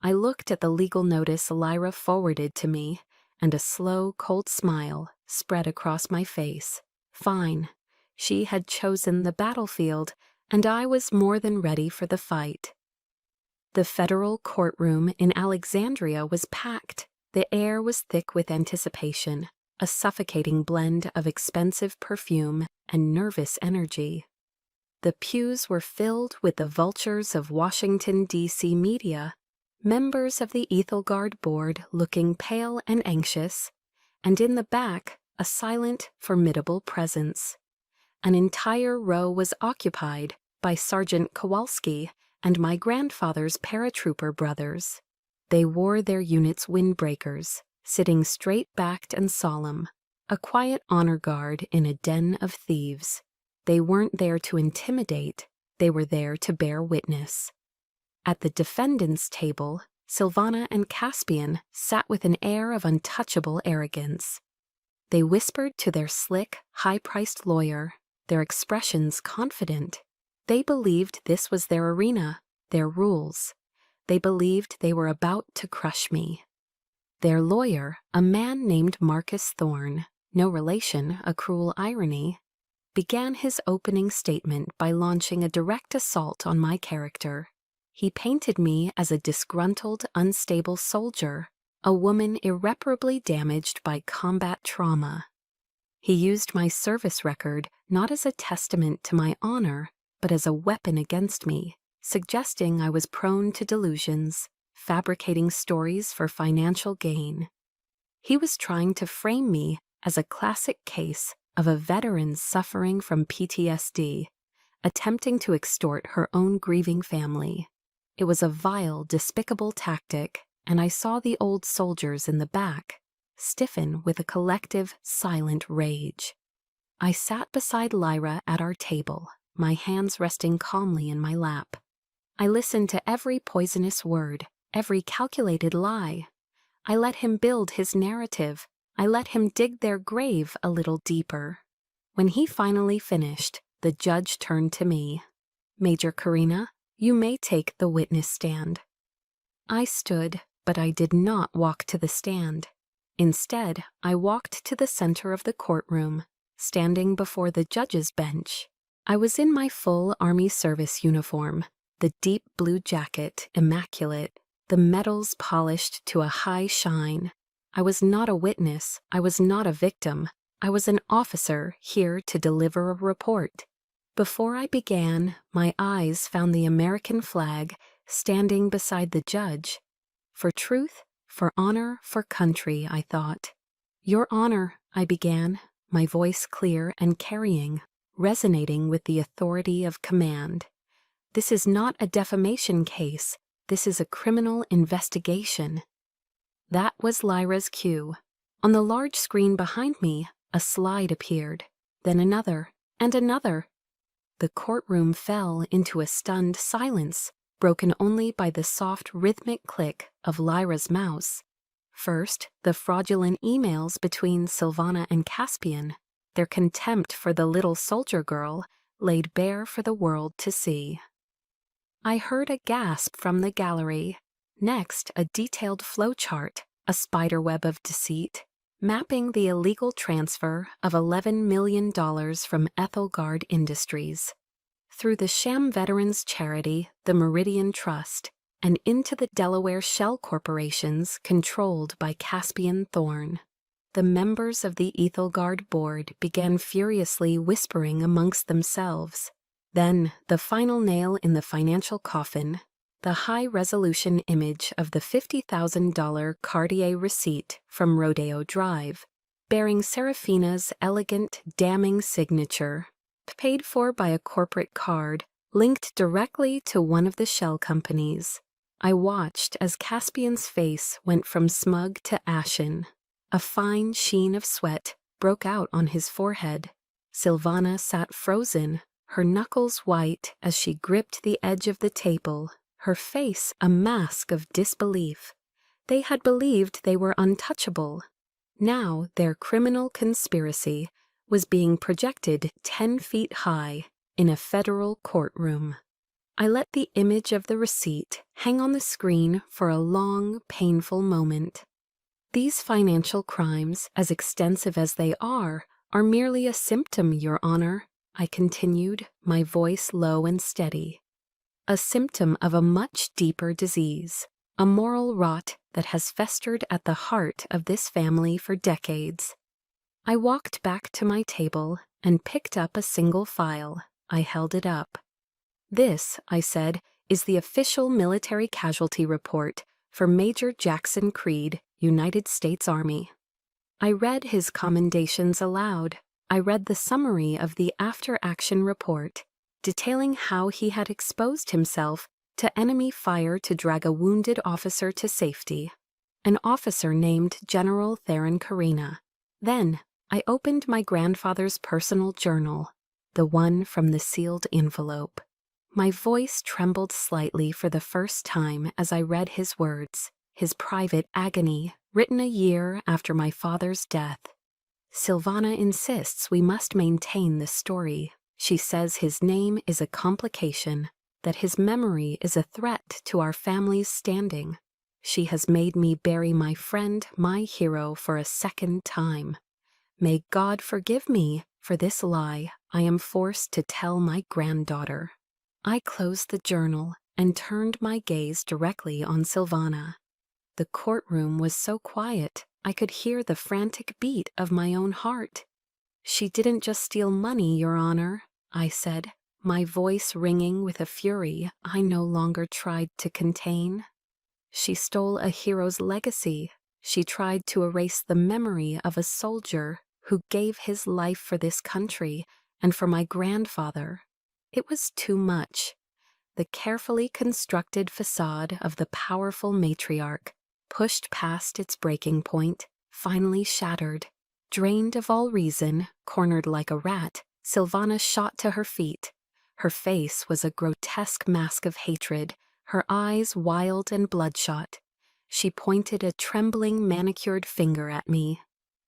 Speaker 1: I looked at the legal notice Lyra forwarded to me, and a slow, cold smile spread across my face. Fine. She had chosen the battlefield, and I was more than ready for the fight. The federal courtroom in Alexandria was packed. The air was thick with anticipation, a suffocating blend of expensive perfume and nervous energy. The pews were filled with the vultures of Washington, D.C. media, members of the Ethelgard board looking pale and anxious, and in the back, a silent, formidable presence. An entire row was occupied by Sergeant Kowalski and my grandfather's paratrooper brothers. They wore their unit's windbreakers, sitting straight-backed and solemn, a quiet honor guard in a den of thieves. They weren't there to intimidate, they were there to bear witness. At the defendant's table, Silvana and Caspian sat with an air of untouchable arrogance. They whispered to their slick, high-priced lawyer, their expressions confident. They believed this was their arena, their rules. They believed they were about to crush me. Their lawyer, a man named Marcus Thorne, no relation, a cruel irony, began his opening statement by launching a direct assault on my character. He painted me as a disgruntled, unstable soldier, a woman irreparably damaged by combat trauma. He used my service record not as a testament to my honor, but as a weapon against me, suggesting I was prone to delusions, fabricating stories for financial gain. He was trying to frame me as a classic case of a veteran suffering from PTSD, attempting to extort her own grieving family. It was a vile, despicable tactic, and I saw the old soldiers in the back stiffen with a collective, silent rage. I sat beside Lyra at our table, my hands resting calmly in my lap. I listened to every poisonous word, every calculated lie. I let him build his narrative. I let him dig their grave a little deeper. When he finally finished, the judge turned to me. "Major Karina, you may take the witness stand." I stood, but I did not walk to the stand. Instead, I walked to the center of the courtroom, standing before the judge's bench. I was in my full Army service uniform, the deep blue jacket immaculate, the medals polished to a high shine. I was not a witness, I was not a victim, I was an officer here to deliver a report. Before I began, my eyes found the American flag standing beside the judge. For truth, for honor, for country, I thought. "Your Honor," I began, my voice clear and carrying, resonating with the authority of command. "This is not a defamation case. This is a criminal investigation." That was Lyra's cue. On the large screen behind me, a slide appeared, then another, and another. The courtroom fell into a stunned silence, broken only by the soft rhythmic click of Lyra's mouse. First, the fraudulent emails between Silvana and Caspian, their contempt for the little soldier girl laid bare for the world to see. I heard a gasp from the gallery. Next, a detailed flowchart, a spiderweb of deceit, mapping the illegal transfer of $11 million from Ethelgard Industries through the sham veterans charity, the Meridian Trust, and into the Delaware shell corporations controlled by Caspian Thorne. The members of the Ethelgard board began furiously whispering amongst themselves. Then, the final nail in the financial coffin, the high-resolution image of the $50,000 Cartier receipt from Rodeo Drive, bearing Serafina's elegant, damning signature, paid for by a corporate card linked directly to one of the shell companies. I watched as Caspian's face went from smug to ashen. A fine sheen of sweat broke out on his forehead. Silvana sat frozen, her knuckles white as she gripped the edge of the table, her face a mask of disbelief. They had believed they were untouchable. Now their criminal conspiracy was being projected 10 feet high in a federal courtroom. I let the image of the receipt hang on the screen for a long, painful moment. These financial crimes, as extensive as they are merely a symptom, Your Honor, I continued, my voice low and steady. A symptom of a much deeper disease, a moral rot that has festered at the heart of this family for decades. I walked back to my table and picked up a single file. I held it up. "This," I said, "is the official military casualty report for Major Jackson Creed, United States Army." I read his commendations aloud. I read the summary of the after-action report, detailing how he had exposed himself to enemy fire to drag a wounded officer to safety, an officer named General Theron Karina. Then I opened my grandfather's personal journal, the one from the sealed envelope. My voice trembled slightly for the first time as I read his words, his private agony, written a year after my father's death. "Silvana insists we must maintain this story. She says his name is a complication, that his memory is a threat to our family's standing. She has made me bury my friend, my hero, for a second time. May God forgive me for this lie I am forced to tell my granddaughter." I closed the journal and turned my gaze directly on Silvana. The courtroom was so quiet, I could hear the frantic beat of my own heart. "She didn't just steal money, Your Honor," I said, my voice ringing with a fury I no longer tried to contain. She stole a hero's legacy. She tried to erase the memory of a soldier who gave his life for this country and for my grandfather. It was too much. The carefully constructed facade of the powerful matriarch, pushed past its breaking point, finally shattered. Drained of all reason, cornered like a rat, Silvana shot to her feet. Her face was a grotesque mask of hatred, her eyes wild and bloodshot. She pointed a trembling, manicured finger at me.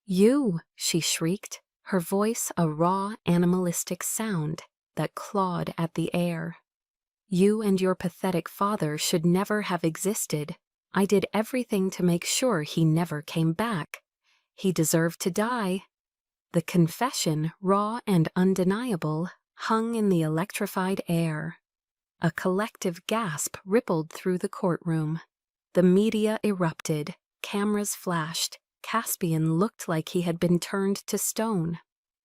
Speaker 1: "You!" she shrieked, her voice a raw, animalistic sound that clawed at the air. "You and your pathetic father should never have existed. I did everything to make sure he never came back. He deserved to die." The confession, raw and undeniable, hung in the electrified air. A collective gasp rippled through the courtroom. The media erupted, cameras flashed. Caspian looked like he had been turned to stone.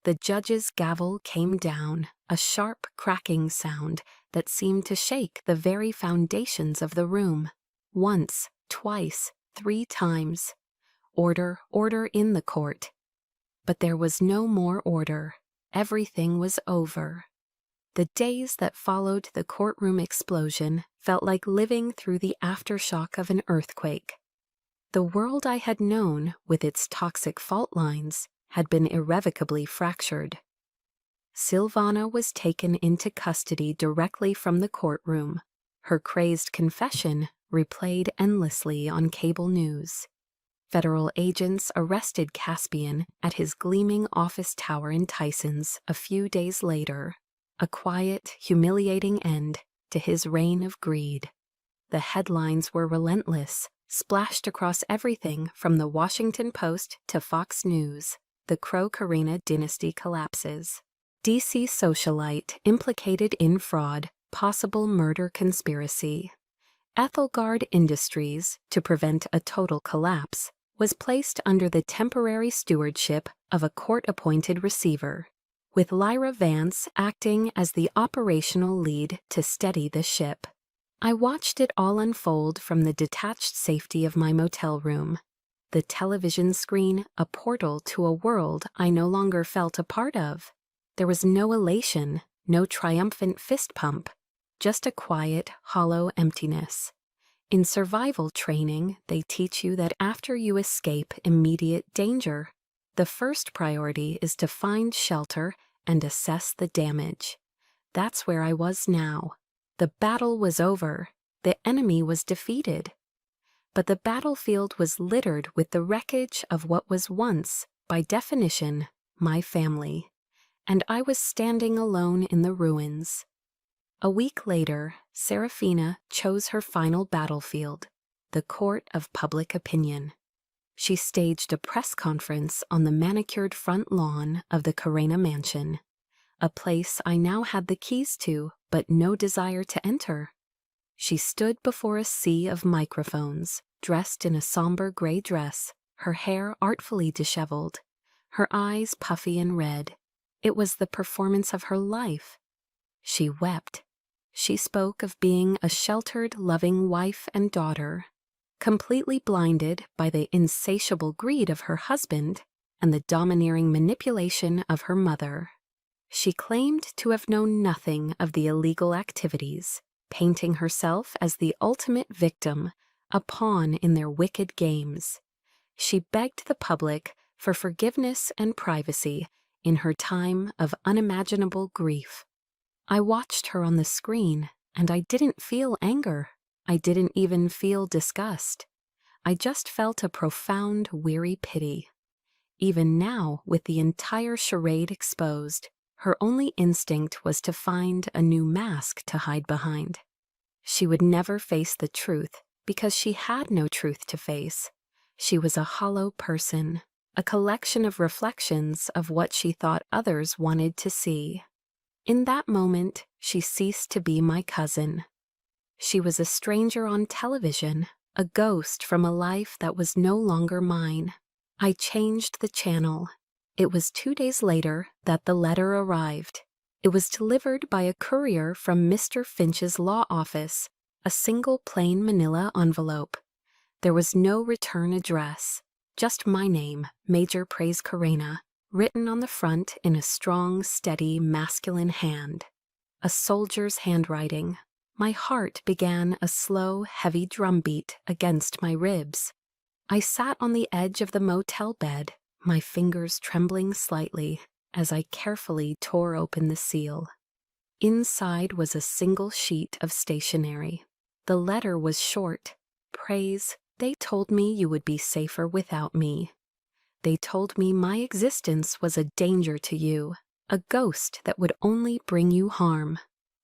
Speaker 1: The judge's gavel came down, a sharp cracking sound that seemed to shake the very foundations of the room. Once, twice, 3 times. Order, order in the court. But there was no more order. Everything was over. The days that followed the courtroom explosion felt like living through the aftershock of an earthquake. The world I had known, with its toxic fault lines, had been irrevocably fractured. Silvana was taken into custody directly from the courtroom, her crazed confession replayed endlessly on cable news. Federal agents arrested Caspian at his gleaming office tower in Tysons a few days later, a quiet, humiliating end to his reign of greed. The headlines were relentless, splashed across everything from the Washington Post to Fox News. The Crow-Carina dynasty collapses. DC socialite implicated in fraud, possible murder conspiracy. Ethelgard Industries, to prevent a total collapse, was placed under the temporary stewardship of a court-appointed receiver, with Lyra Vance acting as the operational lead to steady the ship. I watched it all unfold from the detached safety of my motel room. The television screen a portal to a world I no longer felt a part of. There was no elation, no triumphant fist pump, just a quiet, hollow emptiness. In survival training, they teach you that after you escape immediate danger, the first priority is to find shelter and assess the damage. That's where I was now. The battle was over. The enemy was defeated. But the battlefield was littered with the wreckage of what was once, by definition, my family. And I was standing alone in the ruins. A week later, Serafina chose her final battlefield, the court of public opinion. She staged a press conference on the manicured front lawn of the Carena mansion, a place I now had the keys to but no desire to enter. She stood before a sea of microphones, dressed in a somber gray dress, her hair artfully disheveled, her eyes puffy and red. It was the performance of her life. She wept. She spoke of being a sheltered, loving wife and daughter, completely blinded by the insatiable greed of her husband and the domineering manipulation of her mother. She claimed to have known nothing of the illegal activities, painting herself as the ultimate victim, a pawn in their wicked games. She begged the public for forgiveness and privacy in her time of unimaginable grief. I watched her on the screen, and I didn't feel anger. I didn't even feel disgust. I just felt a profound, weary pity. Even now, with the entire charade exposed, her only instinct was to find a new mask to hide behind. She would never face the truth because she had no truth to face. She was a hollow person, a collection of reflections of what she thought others wanted to see. In that moment, she ceased to be my cousin. She was a stranger on television, a ghost from a life that was no longer mine. I changed the channel. It was 2 days later that the letter arrived. It was delivered by a courier from Mr. Finch's law office, a single plain manila envelope, There was no return address, just my name, Major Praise Karena, written on the front in a strong, steady, masculine hand. A soldier's handwriting. My heart began a slow, heavy drumbeat against my ribs. I sat on the edge of the motel bed, my fingers trembling slightly as I carefully tore open the seal. Inside was a single sheet of stationery. The letter was short. Praise, they told me you would be safer without me. They told me my existence was a danger to you, a ghost that would only bring you harm.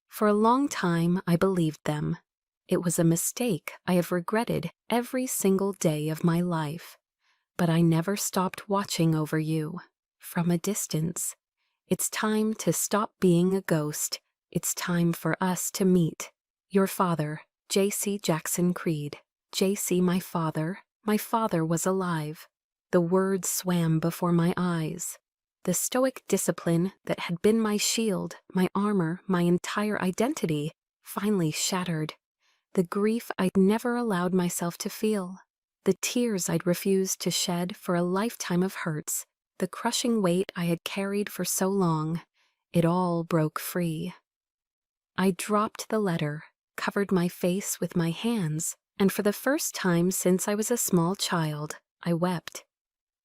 Speaker 1: For a long time, I believed them. It was a mistake I have regretted every single day of my life. But I never stopped watching over you, from a distance. It's time to stop being a ghost. It's time for us to meet. Your father, J.C. Jackson Creed. J.C., my father was alive. The words swam before my eyes. The stoic discipline that had been my shield, my armor, my entire identity, finally shattered. The grief I'd never allowed myself to feel. The tears I'd refused to shed for a lifetime of hurts. The crushing weight I had carried for so long. It all broke free. I dropped the letter, covered my face with my hands, and for the first time since I was a small child, I wept.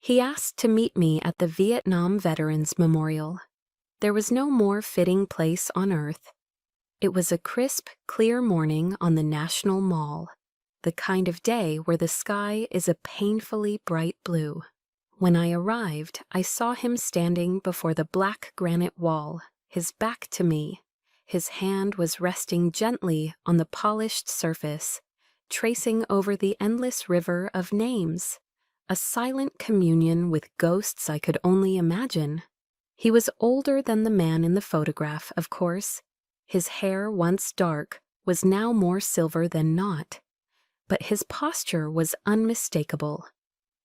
Speaker 1: He asked to meet me at the Vietnam Veterans Memorial. There was no more fitting place on earth. It was a crisp, clear morning on the National Mall, the kind of day where the sky is a painfully bright blue. When I arrived, I saw him standing before the black granite wall, his back to me. His hand was resting gently on the polished surface, tracing over the endless river of names. A silent communion with ghosts I could only imagine. He was older than the man in the photograph, of course. His hair, once dark, was now more silver than not. But his posture was unmistakable.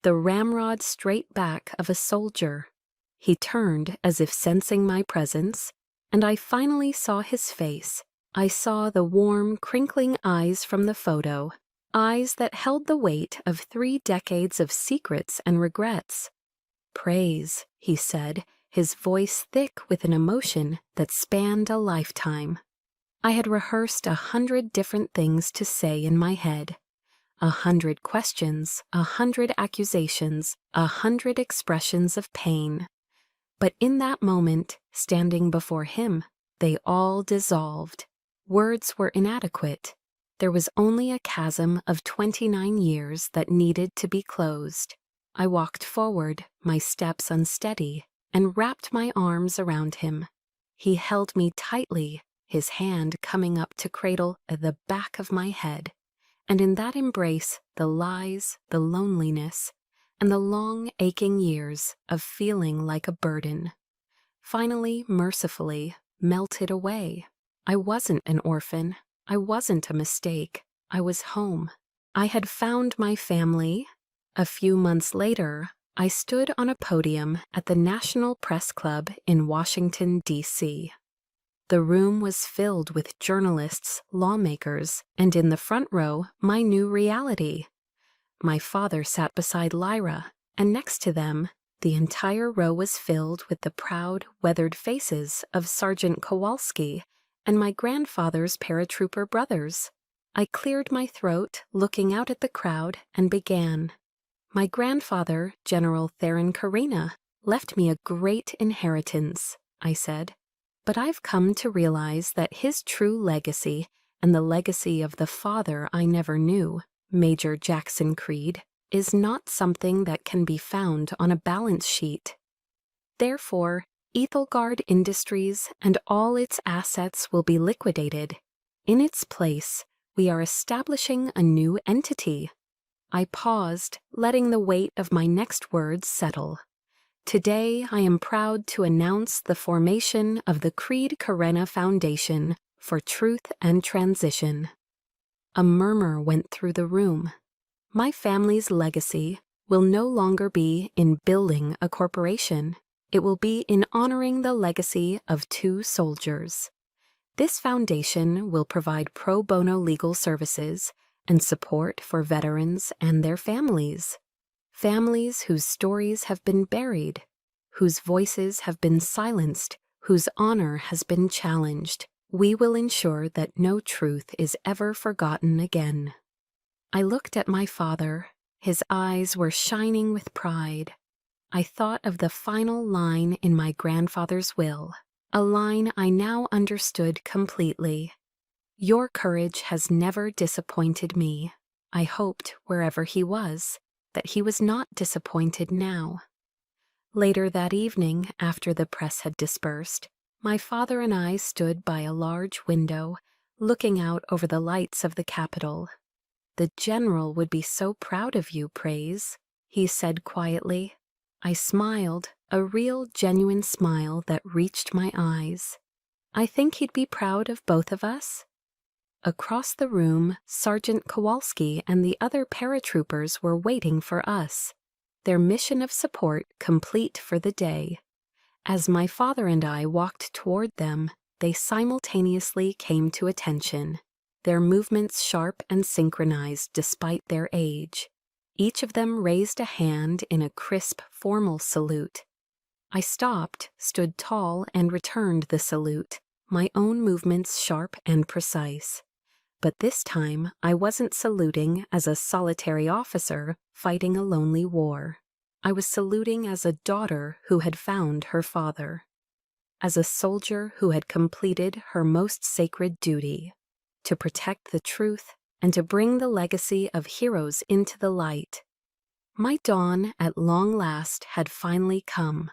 Speaker 1: The ramrod straight back of a soldier. He turned as if sensing my presence, and I finally saw his face. I saw the warm, crinkling eyes from the photo. Eyes that held the weight of 3 decades of secrets and regrets. Praise, he said, his voice thick with an emotion that spanned a lifetime. I had rehearsed 100 different things to say in my head. 100 questions, 100 accusations, 100 expressions of pain. But in that moment, standing before him, they all dissolved. Words were inadequate. There was only a chasm of 29 years that needed to be closed. I walked forward, my steps unsteady, and wrapped my arms around him. He held me tightly, his hand coming up to cradle the back of my head. And in that embrace, the lies, the loneliness, and the long, aching years of feeling like a burden, finally, mercifully, melted away. I wasn't an orphan. I wasn't a mistake. I was home. I had found my family. A few months later, I stood on a podium at the National Press Club in Washington, D.C. The room was filled with journalists, lawmakers, and in the front row, my new reality. My father sat beside Lyra, and next to them, the entire row was filled with the proud, weathered faces of Sergeant Kowalski and my grandfather's paratrooper brothers. I cleared my throat, looking out at the crowd, and began. My grandfather, General Theron Karena, left me a great inheritance, I said. But I've come to realize that his true legacy, and the legacy of the father I never knew, Major Jackson Creed, is not something that can be found on a balance sheet. Therefore, Ethelgard Industries and all its assets will be liquidated. In its place, we are establishing a new entity. I paused, letting the weight of my next words settle. Today, I am proud to announce the formation of the Creed Karena Foundation for Truth and Transition. A murmur went through the room. My family's legacy will no longer be in building a corporation. It will be in honoring the legacy of 2 soldiers. This foundation will provide pro bono legal services and support for veterans and their families. Families whose stories have been buried, whose voices have been silenced, whose honor has been challenged. We will ensure that no truth is ever forgotten again. I looked at my father. His eyes were shining with pride. I thought of the final line in my grandfather's will, a line I now understood completely. Your courage has never disappointed me. I hoped, wherever he was, that he was not disappointed now. Later that evening, after the press had dispersed, my father and I stood by a large window, looking out over the lights of the Capitol. The general would be so proud of you, Praise, he said quietly. I smiled, a real, genuine smile that reached my eyes. I think he'd be proud of both of us. Across the room, Sergeant Kowalski and the other paratroopers were waiting for us, their mission of support complete for the day. As my father and I walked toward them, they simultaneously came to attention, their movements sharp and synchronized despite their age. Each of them raised a hand in a crisp, formal salute. I stopped, stood tall, and returned the salute, my own movements sharp and precise. But this time, I wasn't saluting as a solitary officer fighting a lonely war. I was saluting as a daughter who had found her father, as a soldier who had completed her most sacred duty, to protect the truth and to bring the legacy of heroes into the light. My dawn, at long last, had finally come.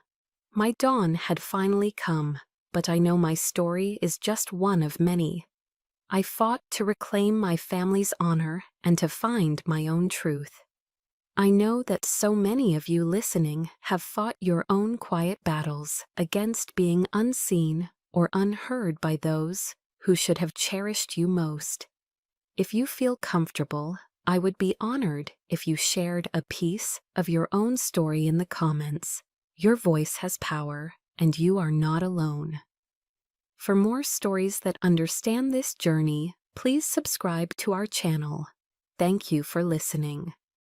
Speaker 1: My dawn had finally come, but I know my story is just one of many. I fought to reclaim my family's honor and to find my own truth. I know that so many of you listening have fought your own quiet battles against being unseen or unheard by those who should have cherished you most. If you feel comfortable, I would be honored if you shared a piece of your own story in the comments. Your voice has power, and you are not alone. For more stories that understand this journey, please subscribe to our channel. Thank you for listening.